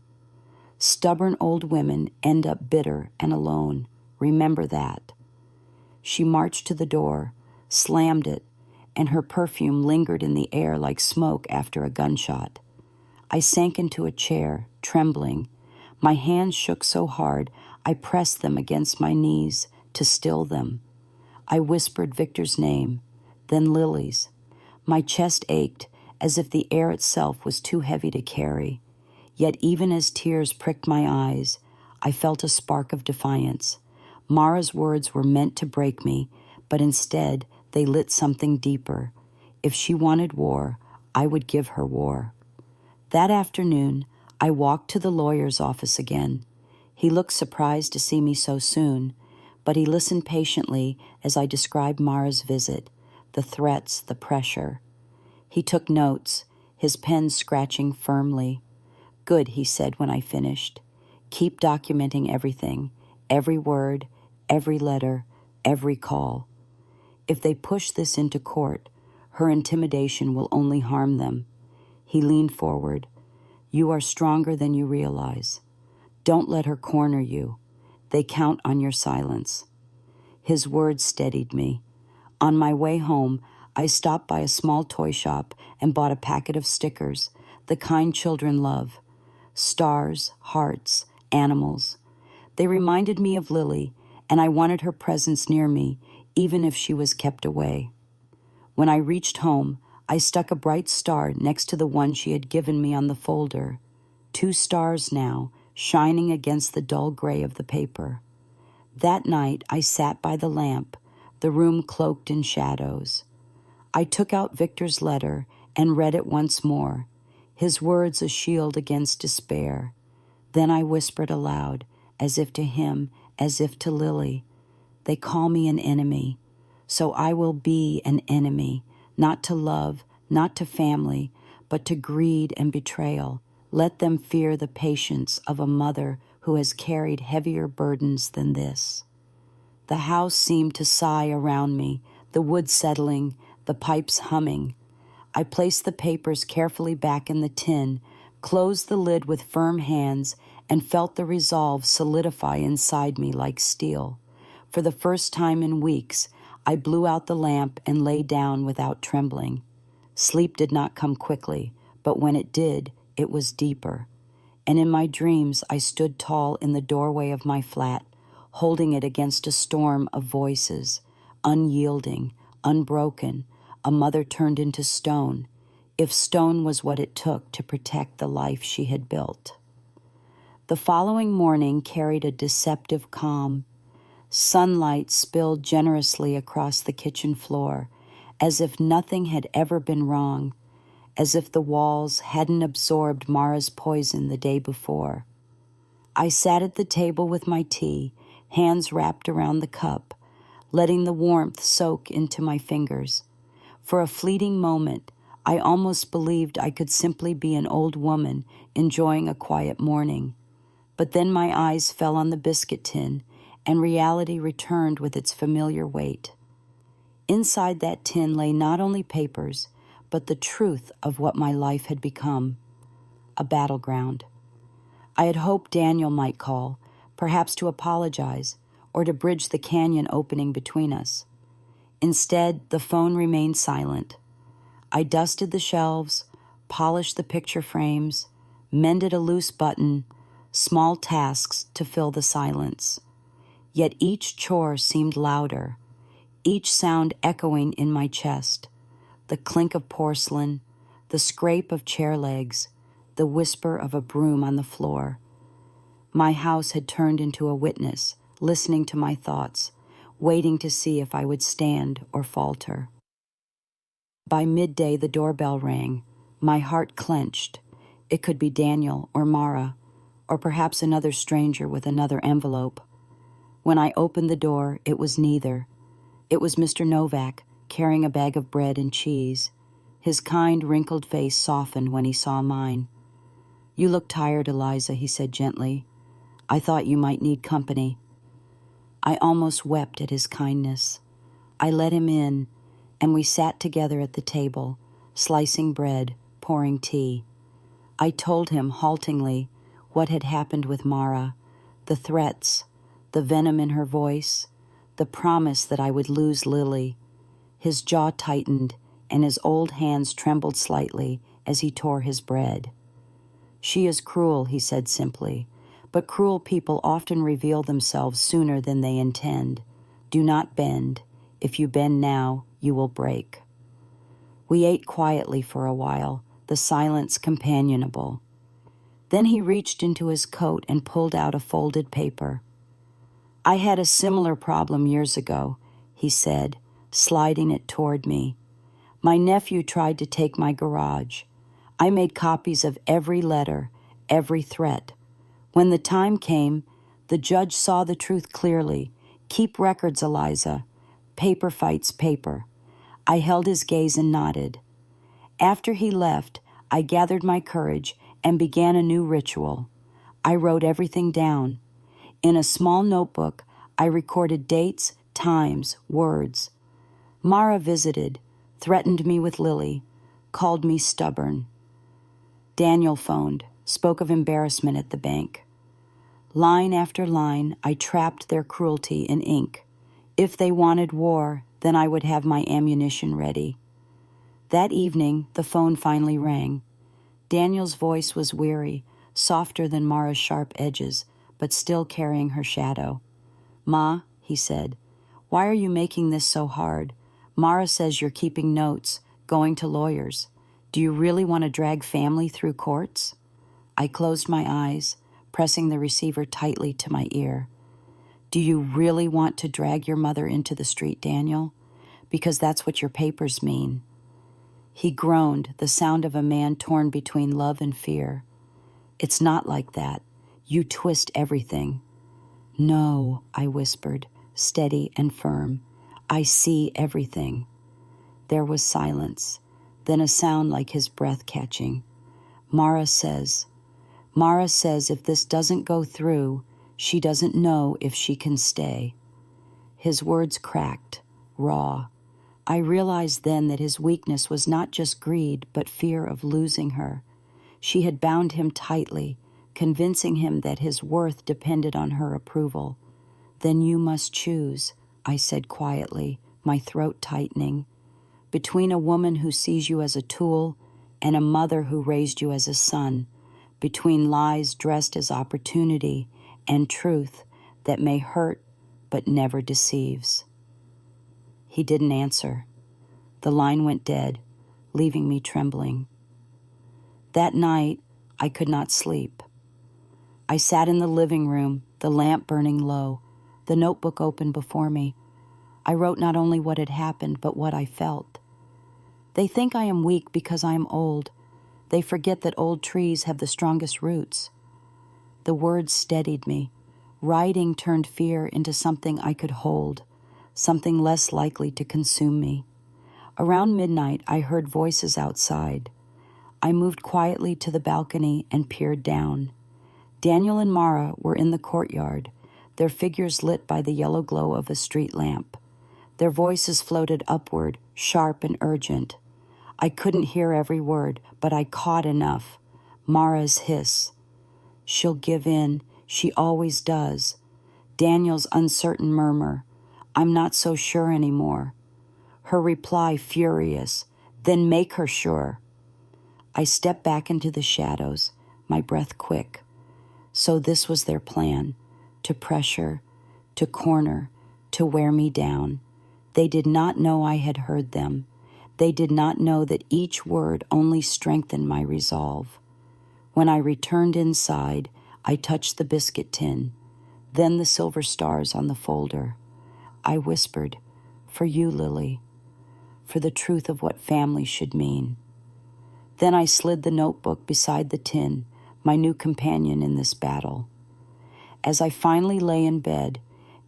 Stubborn old women end up bitter and alone. Remember that." She marched to the door, slammed it, and her perfume lingered in the air like smoke after a gunshot. I sank into a chair, trembling. My hands shook so hard I pressed them against my knees to still them. I whispered Victor's name, then Lily's. My chest ached as if the air itself was too heavy to carry. Yet even as tears pricked my eyes, I felt a spark of defiance. Mara's words were meant to break me, but instead they lit something deeper. If she wanted war, I would give her war. That afternoon, I walked to the lawyer's office again. He looked surprised to see me so soon, but he listened patiently as I described Mara's visit, the threats, the pressure. He took notes, his pen scratching firmly. Good, he said when I finished. Keep documenting everything, every word, every letter, every call. If they push this into court, her intimidation will only harm them. He leaned forward. You are stronger than you realize. Don't let her corner you. They count on your silence. His words steadied me. On my way home, I stopped by a small toy shop and bought a packet of stickers, the kind children love. Stars, hearts, animals. They reminded me of Lily, and I wanted her presence near me, even if she was kept away. When I reached home, I stuck a bright star next to the one she had given me on the folder. 2 stars now, shining against the dull gray of the paper. That night, I sat by the lamp, the room cloaked in shadows. I took out Victor's letter and read it once more, his words a shield against despair. Then I whispered aloud, as if to him, as if to Lily, they call me an enemy, so I will be an enemy, not to love, not to family, but to greed and betrayal. Let them fear the patience of a mother who has carried heavier burdens than this. The house seemed to sigh around me, the wood settling, the pipes humming. I placed the papers carefully back in the tin, closed the lid with firm hands, and felt the resolve solidify inside me like steel. For the first time in weeks, I blew out the lamp and lay down without trembling. Sleep did not come quickly, but when it did, it was deeper. And in my dreams, I stood tall in the doorway of my flat, holding it against a storm of voices, unyielding, unbroken, a mother turned into stone, if stone was what it took to protect the life she had built. The following morning carried a deceptive calm. Sunlight spilled generously across the kitchen floor, as if nothing had ever been wrong, as if the walls hadn't absorbed Mara's poison the day before. I sat at the table with my tea, hands wrapped around the cup, letting the warmth soak into my fingers. For a fleeting moment, I almost believed I could simply be an old woman enjoying a quiet morning. But then my eyes fell on the biscuit tin, and reality returned with its familiar weight. Inside that tin lay not only papers, but the truth of what my life had become, a battleground. I had hoped Daniel might call, perhaps to apologize, or to bridge the canyon opening between us. Instead, the phone remained silent. I dusted the shelves, polished the picture frames, mended a loose button, small tasks to fill the silence. Yet each chore seemed louder, each sound echoing in my chest, the clink of porcelain, the scrape of chair legs, the whisper of a broom on the floor. My house had turned into a witness, listening to my thoughts, waiting to see if I would stand or falter. By midday, the doorbell rang. My heart clenched. It could be Daniel or Mara, or perhaps another stranger with another envelope. When I opened the door, it was neither. It was Mr. Novak, carrying a bag of bread and cheese. His kind, wrinkled face softened when he saw mine. "You look tired, Eliza," he said gently. "I thought you might need company." I almost wept at his kindness. I let him in, and we sat together at the table, slicing bread, pouring tea. I told him haltingly what had happened with Mara, the threats, the venom in her voice, the promise that I would lose Lily. His jaw tightened, and his old hands trembled slightly as he tore his bread. "She is cruel," he said simply, "but cruel people often reveal themselves sooner than they intend. Do not bend. If you bend now, you will break." We ate quietly for a while, the silence companionable. Then he reached into his coat and pulled out a folded paper. "I had a similar problem years ago," he said, sliding it toward me. "My nephew tried to take my garage. I made copies of every letter, every threat. When the time came, the judge saw the truth clearly. Keep records, Eliza. Paper fights paper." I held his gaze and nodded. After he left, I gathered my courage and began a new ritual. I wrote everything down. In a small notebook, I recorded dates, times, words. Mara visited, threatened me with Lily, called me stubborn. Daniel phoned, spoke of embarrassment at the bank. Line after line, I trapped their cruelty in ink. If they wanted war, then I would have my ammunition ready. That evening, the phone finally rang. Daniel's voice was weary, softer than Mara's sharp edges, but still carrying her shadow. "Ma," he said, "why are you making this so hard? Mara says you're keeping notes, going to lawyers. Do you really want to drag family through courts?" I closed my eyes, pressing the receiver tightly to my ear. "Do you really want to drag your mother into the street, Daniel? Because that's what your papers mean." He groaned, the sound of a man torn between love and fear. "It's not like that. You twist everything." "No," I whispered, steady and firm. "I see everything." There was silence, then a sound like his breath catching. Mara says if this doesn't go through, she doesn't know if she can stay." His words cracked, raw. I realized then that his weakness was not just greed, but fear of losing her. She had bound him tightly, convincing him that his worth depended on her approval. "Then you must choose," I said quietly, my throat tightening, "between a woman who sees you as a tool and a mother who raised you as a son, between lies dressed as opportunity and truth that may hurt but never deceives." He didn't answer. The line went dead, leaving me trembling. That night, I could not sleep. I sat in the living room, the lamp burning low, the notebook open before me. I wrote not only what had happened, but what I felt. They think I am weak because I am old. They forget that old trees have the strongest roots. The words steadied me. Writing turned fear into something I could hold, something less likely to consume me. Around midnight, I heard voices outside. I moved quietly to the balcony and peered down. Daniel and Mara were in the courtyard, their figures lit by the yellow glow of a street lamp. Their voices floated upward, sharp and urgent. I couldn't hear every word, but I caught enough. Mara's hiss. "She'll give in. She always does." Daniel's uncertain murmur. "I'm not so sure anymore." Her reply, furious. "Then make her sure." I stepped back into the shadows, my breath quick. So this was their plan, to pressure, to corner, to wear me down. They did not know I had heard them. They did not know that each word only strengthened my resolve. When I returned inside, I touched the biscuit tin, then the silver stars on the folder. I whispered, "For you, Lily, for the truth of what family should mean." Then I slid the notebook beside the tin, my new companion in this battle. As I finally lay in bed,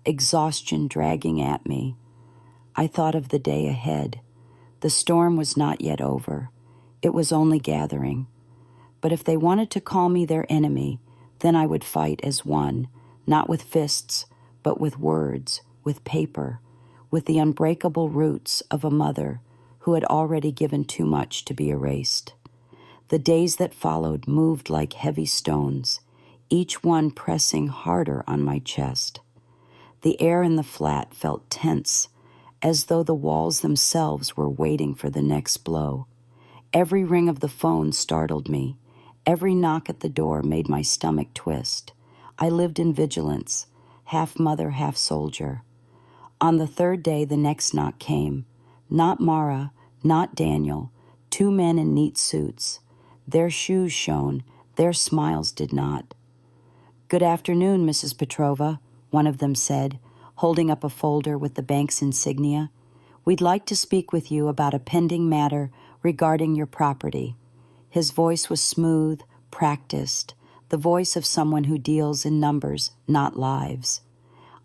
exhaustion dragging at me, I thought of the day ahead. The storm was not yet over. It was only gathering. But if they wanted to call me their enemy, then I would fight as one, not with fists, but with words, with paper, with the unbreakable roots of a mother who had already given too much to be erased. The days that followed moved like heavy stones, each one pressing harder on my chest. The air in the flat felt tense, as though the walls themselves were waiting for the next blow. Every ring of the phone startled me. Every knock at the door made my stomach twist. I lived in vigilance, half mother, half soldier. On the third day, the next knock came. Not Mara, not Daniel, two men in neat suits. Their shoes shone, their smiles did not. "Good afternoon, Mrs. Petrova," one of them said, holding up a folder with the bank's insignia. "We'd like to speak with you about a pending matter regarding your property." His voice was smooth, practiced, the voice of someone who deals in numbers, not lives.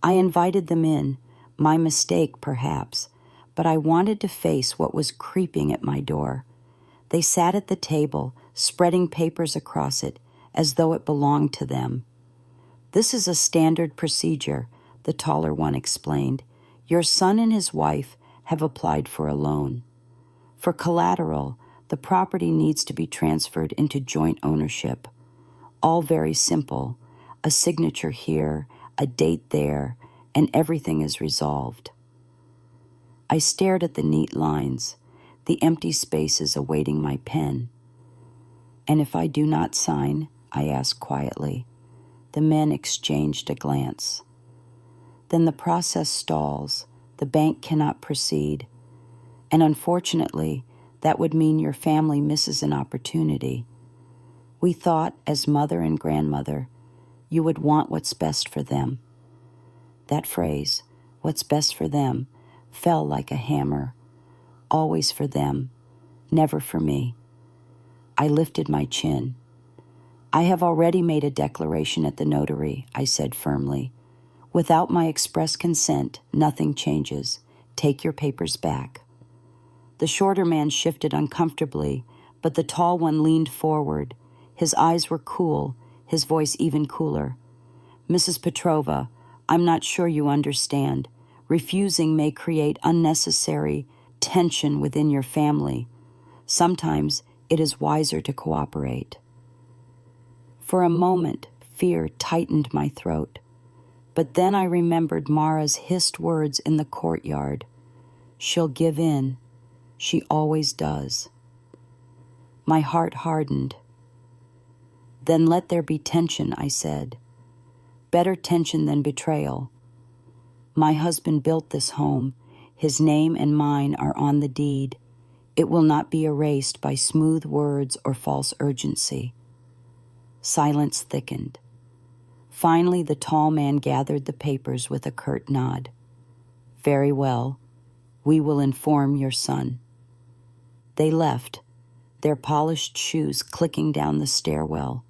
I invited them in, my mistake perhaps, but I wanted to face what was creeping at my door. They sat at the table, spreading papers across it as though it belonged to them. "This is a standard procedure," the taller one explained. "Your son and his wife have applied for a loan. For collateral, the property needs to be transferred into joint ownership. All very simple. A signature here, a date there, and everything is resolved." I stared at the neat lines, the empty spaces awaiting my pen. "And if I do not sign?" I asked quietly. The men exchanged a glance. "Then the process stalls. The bank cannot proceed. And unfortunately, that would mean your family misses an opportunity. We thought, as mother and grandmother, you would want what's best for them." That phrase, "what's best for them," fell like a hammer. Always for them, never for me. I lifted my chin. "I have already made a declaration at the notary," I said firmly. "Without my express consent, nothing changes. Take your papers back." The shorter man shifted uncomfortably, but the tall one leaned forward. His eyes were cool, his voice even cooler. "Mrs. Petrova, I'm not sure you understand. Refusing may create unnecessary tension within your family. Sometimes it is wiser to cooperate." For a moment, fear tightened my throat. But then I remembered Mara's hissed words in the courtyard. "She'll give in. She always does." My heart hardened. "Then let there be tension," I said. "Better tension than betrayal. My husband built this home. His name and mine are on the deed. It will not be erased by smooth words or false urgency." Silence thickened. Finally, the tall man gathered the papers with a curt nod. "Very well. We will inform your son." They left, their polished shoes clicking down the stairwell.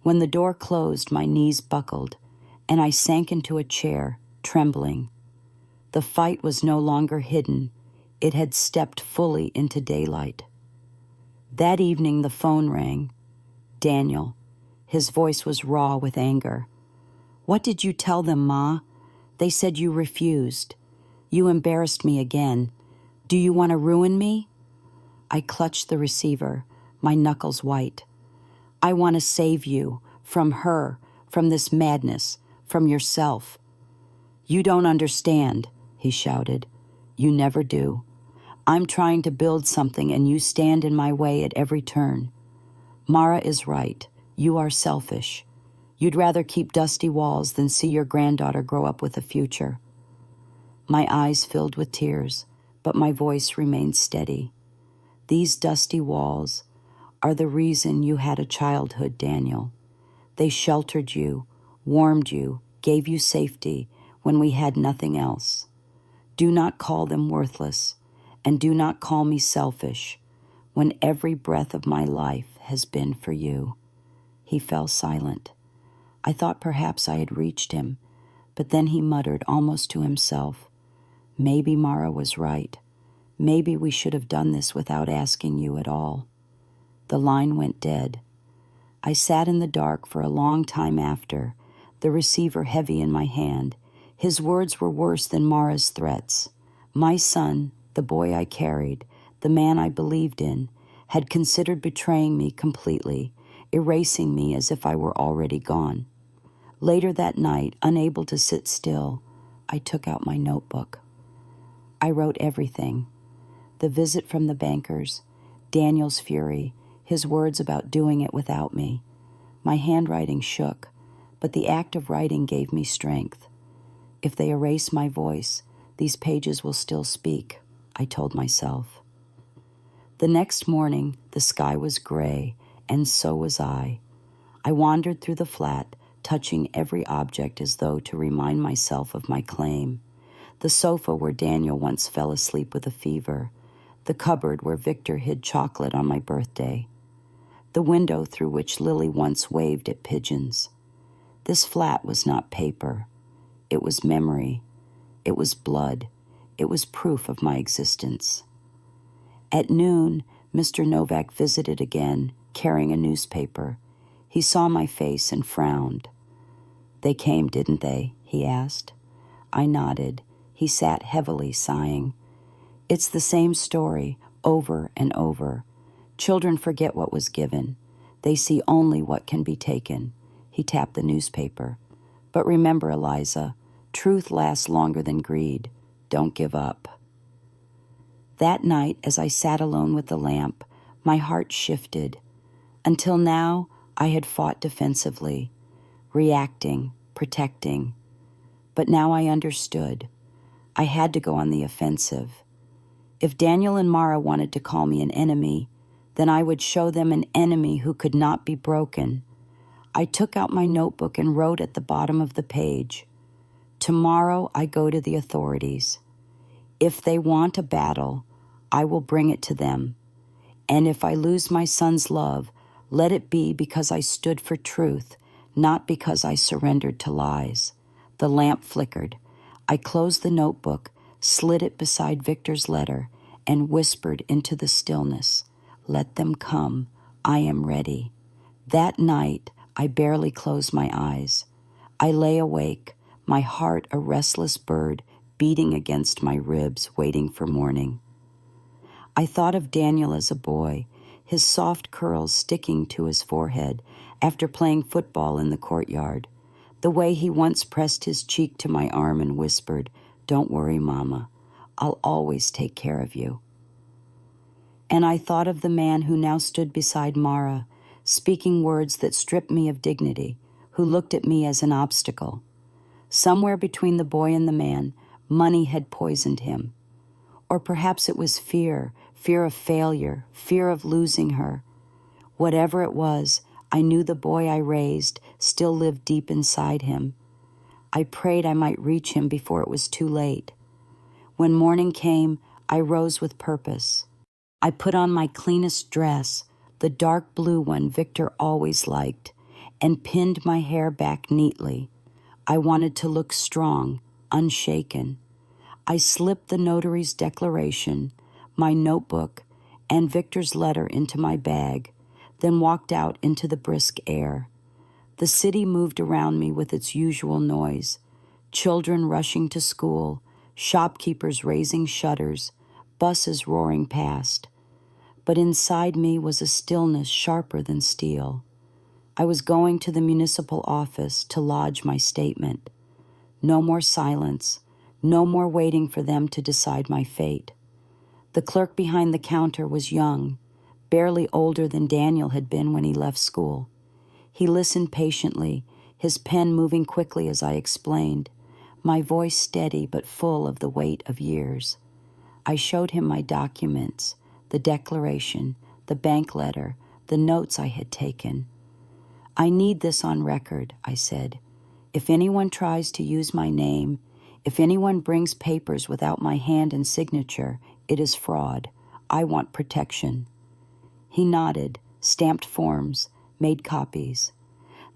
When the door closed, my knees buckled, and I sank into a chair, trembling. The fight was no longer hidden. It had stepped fully into daylight. That evening, the phone rang. Daniel. His voice was raw with anger. "What did you tell them, Ma? They said you refused. You embarrassed me again. Do you want to ruin me?" I clutched the receiver, my knuckles white. "I want to save you, from her, from this madness, from yourself." "You don't understand," he shouted. "You never do. I'm trying to build something and you stand in my way at every turn. Mara is right. You are selfish. You'd rather keep dusty walls than see your granddaughter grow up with a future." My eyes filled with tears, but my voice remained steady. "These dusty walls are the reason you had a childhood, Daniel. They sheltered you, warmed you, gave you safety when we had nothing else. Do not call them worthless, and do not call me selfish, when every breath of my life has been for you." He fell silent. I thought perhaps I had reached him, but then he muttered almost to himself, "Maybe Mara was right. Maybe we should have done this without asking you at all." The line went dead. I sat in the dark for a long time after, the receiver heavy in my hand. His words were worse than Mara's threats. My son, the boy I carried, the man I believed in, had considered betraying me completely, erasing me as if I were already gone. Later that night, unable to sit still, I took out my notebook. I wrote everything. The visit from the bankers, Daniel's fury, his words about doing it without me. My handwriting shook, but the act of writing gave me strength. If they erase my voice, these pages will still speak, I told myself. The next morning, the sky was gray, and so was I. I wandered through the flat, touching every object as though to remind myself of my claim. The sofa where Daniel once fell asleep with a fever. The cupboard where Victor hid chocolate on my birthday. The window through which Lily once waved at pigeons. This flat was not paper. It was memory. It was blood. It was proof of my existence. At noon, Mr. Novak visited again, carrying a newspaper. He saw my face and frowned. "They came, didn't they?" he asked. I nodded. He sat heavily, sighing. "It's the same story, over and over. Children forget what was given. They see only what can be taken." He tapped the newspaper. "But remember, Eliza, truth lasts longer than greed. Don't give up." That night, as I sat alone with the lamp, my heart shifted. Until now, I had fought defensively, reacting, protecting. But now I understood. I had to go on the offensive. If Daniel and Mara wanted to call me an enemy, then I would show them an enemy who could not be broken. I took out my notebook and wrote at the bottom of the page, "Tomorrow I go to the authorities. If they want a battle, I will bring it to them. And if I lose my son's love, let it be because I stood for truth, not because I surrendered to lies." The lamp flickered. I closed the notebook, slid it beside Victor's letter, and whispered into the stillness, "Let them come. I am ready." That night, I barely closed my eyes. I lay awake, my heart a restless bird beating against my ribs, waiting for morning. I thought of Daniel as a boy, his soft curls sticking to his forehead after playing football in the courtyard, the way he once pressed his cheek to my arm and whispered, "Don't worry, Mama. I'll always take care of you." And I thought of the man who now stood beside Mara, speaking words that stripped me of dignity, who looked at me as an obstacle. Somewhere between the boy and the man, money had poisoned him. Or perhaps it was fear of failure, fear of losing her. Whatever it was, I knew the boy I raised still lived deep inside him. I prayed I might reach him before it was too late. When morning came, I rose with purpose. I put on my cleanest dress, the dark blue one Victor always liked, and pinned my hair back neatly. I wanted to look strong, unshaken. I slipped the notary's declaration, my notebook, and Victor's letter into my bag, then walked out into the brisk air. The city moved around me with its usual noise, children rushing to school, shopkeepers raising shutters, buses roaring past. But inside me was a stillness sharper than steel. I was going to the municipal office to lodge my statement. No more silence, no more waiting for them to decide my fate. The clerk behind the counter was young, barely older than Daniel had been when he left school. He listened patiently, his pen moving quickly as I explained, my voice steady but full of the weight of years. I showed him my documents, the declaration, the bank letter, the notes I had taken. "I need this on record," I said. "If anyone tries to use my name, if anyone brings papers without my hand and signature, it is fraud. I want protection." He nodded, stamped forms, made copies.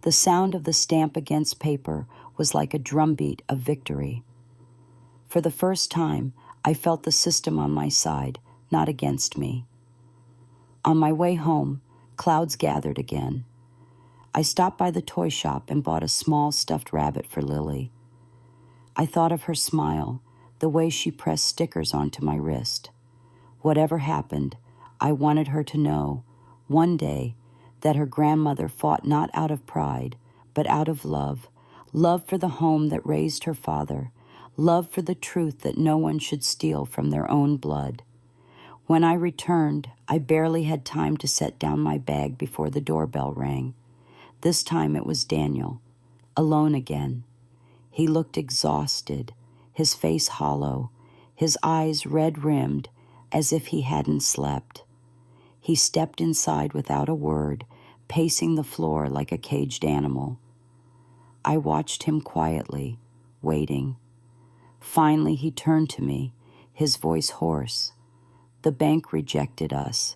The sound of the stamp against paper was like a drumbeat of victory. For the first time, I felt the system on my side, not against me. On my way home, clouds gathered again. I stopped by the toy shop and bought a small stuffed rabbit for Lily. I thought of her smile, the way she pressed stickers onto my wrist. Whatever happened, I wanted her to know, one day, that her grandmother fought not out of pride, but out of love, love for the home that raised her father, love for the truth that no one should steal from their own blood. When I returned, I barely had time to set down my bag before the doorbell rang. This time it was Daniel, alone again. He looked exhausted, his face hollow, his eyes red-rimmed, as if he hadn't slept. He stepped inside without a word, pacing the floor like a caged animal. I watched him quietly, waiting. Finally, he turned to me, his voice hoarse. "The bank rejected us.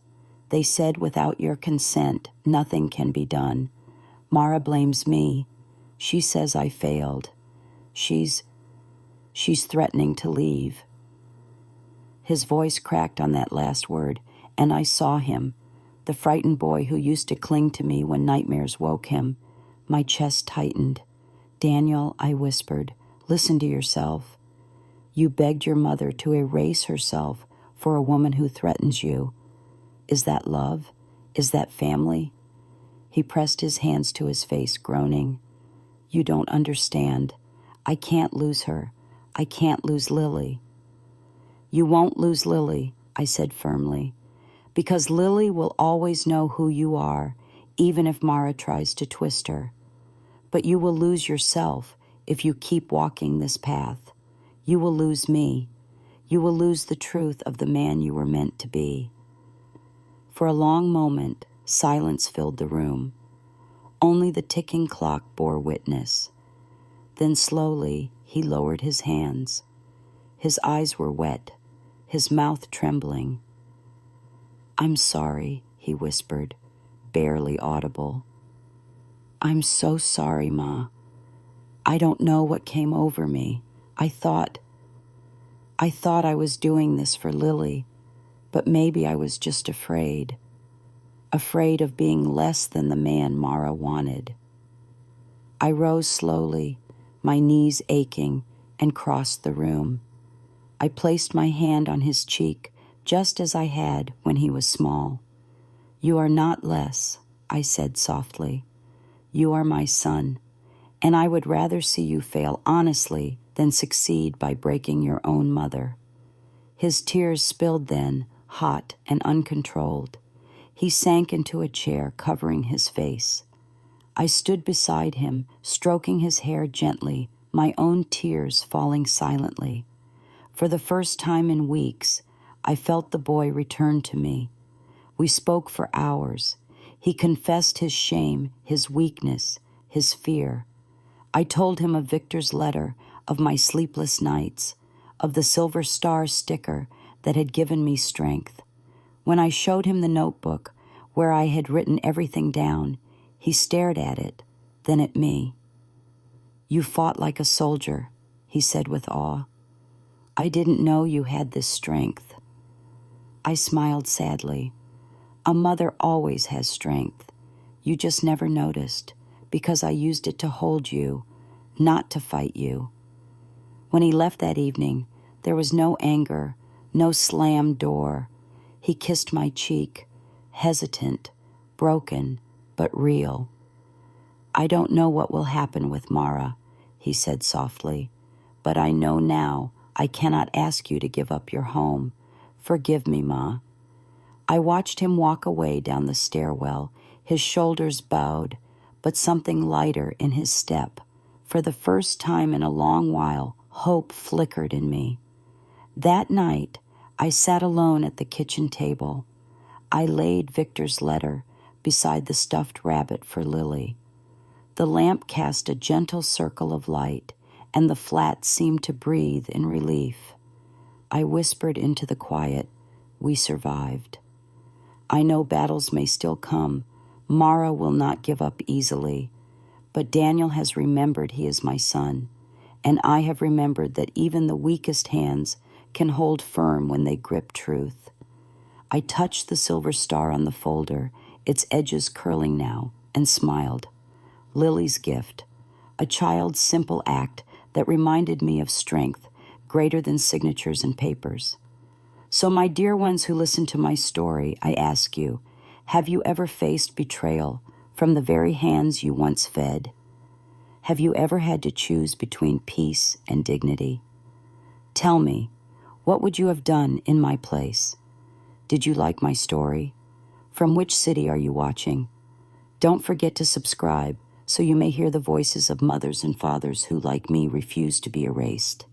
They said without your consent, nothing can be done. Mara blames me. She says I failed. She's threatening to leave." His voice cracked on that last word, and I saw him, the frightened boy who used to cling to me when nightmares woke him. My chest tightened. "Daniel," I whispered, "listen to yourself. You begged your mother to erase herself for a woman who threatens you. Is that love? Is that family?" He pressed his hands to his face, groaning. "You don't understand. I can't lose her. I can't lose Lily." "You won't lose Lily," I said firmly, "because Lily will always know who you are, even if Mara tries to twist her. But you will lose yourself if you keep walking this path. You will lose me. You will lose the truth of the man you were meant to be." For a long moment, silence filled the room. Only the ticking clock bore witness. Then slowly he lowered his hands. His eyes were wet, his mouth trembling. "I'm sorry," he whispered, barely audible. "I'm so sorry, Ma. I don't know what came over me. I thought I was doing this for Lily, but maybe I was just afraid of being less than the man Mara wanted." I rose slowly, my knees aching, and crossed the room. I placed my hand on his cheek, just as I had when he was small. "You are not less," I said softly. "You are my son, and I would rather see you fail honestly than succeed by breaking your own mother." His tears spilled then, hot and uncontrolled. He sank into a chair, covering his face. I stood beside him, stroking his hair gently, my own tears falling silently. For the first time in weeks, I felt the boy return to me. We spoke for hours. He confessed his shame, his weakness, his fear. I told him of Victor's letter, of my sleepless nights, of the silver star sticker that had given me strength. When I showed him the notebook where I had written everything down, he stared at it, then at me. "You fought like a soldier," he said with awe. "I didn't know you had this strength." I smiled sadly. "A mother always has strength. You just never noticed, because I used it to hold you, not to fight you." When he left that evening, there was no anger, no slammed door. He kissed my cheek, hesitant, broken, but real. "I don't know what will happen with Mara," he said softly, "but I know now I cannot ask you to give up your home. Forgive me, Ma." I watched him walk away down the stairwell, his shoulders bowed, but something lighter in his step. For the first time in a long while, hope flickered in me. That night, I sat alone at the kitchen table. I laid Victor's letter beside the stuffed rabbit for Lily. The lamp cast a gentle circle of light, and the flat seemed to breathe in relief. I whispered into the quiet, "We survived. I know battles may still come. Mara will not give up easily. But Daniel has remembered he is my son, and I have remembered that even the weakest hands can hold firm when they grip truth." I touched the silver star on the folder, its edges curling now, and smiled. Lily's gift, a child's simple act that reminded me of strength greater than signatures and papers. So, my dear ones who listen to my story, I ask you, have you ever faced betrayal from the very hands you once fed? Have you ever had to choose between peace and dignity? Tell me, what would you have done in my place? Did you like my story? From which city are you watching? Don't forget to subscribe so you may hear the voices of mothers and fathers who, like me, refuse to be erased.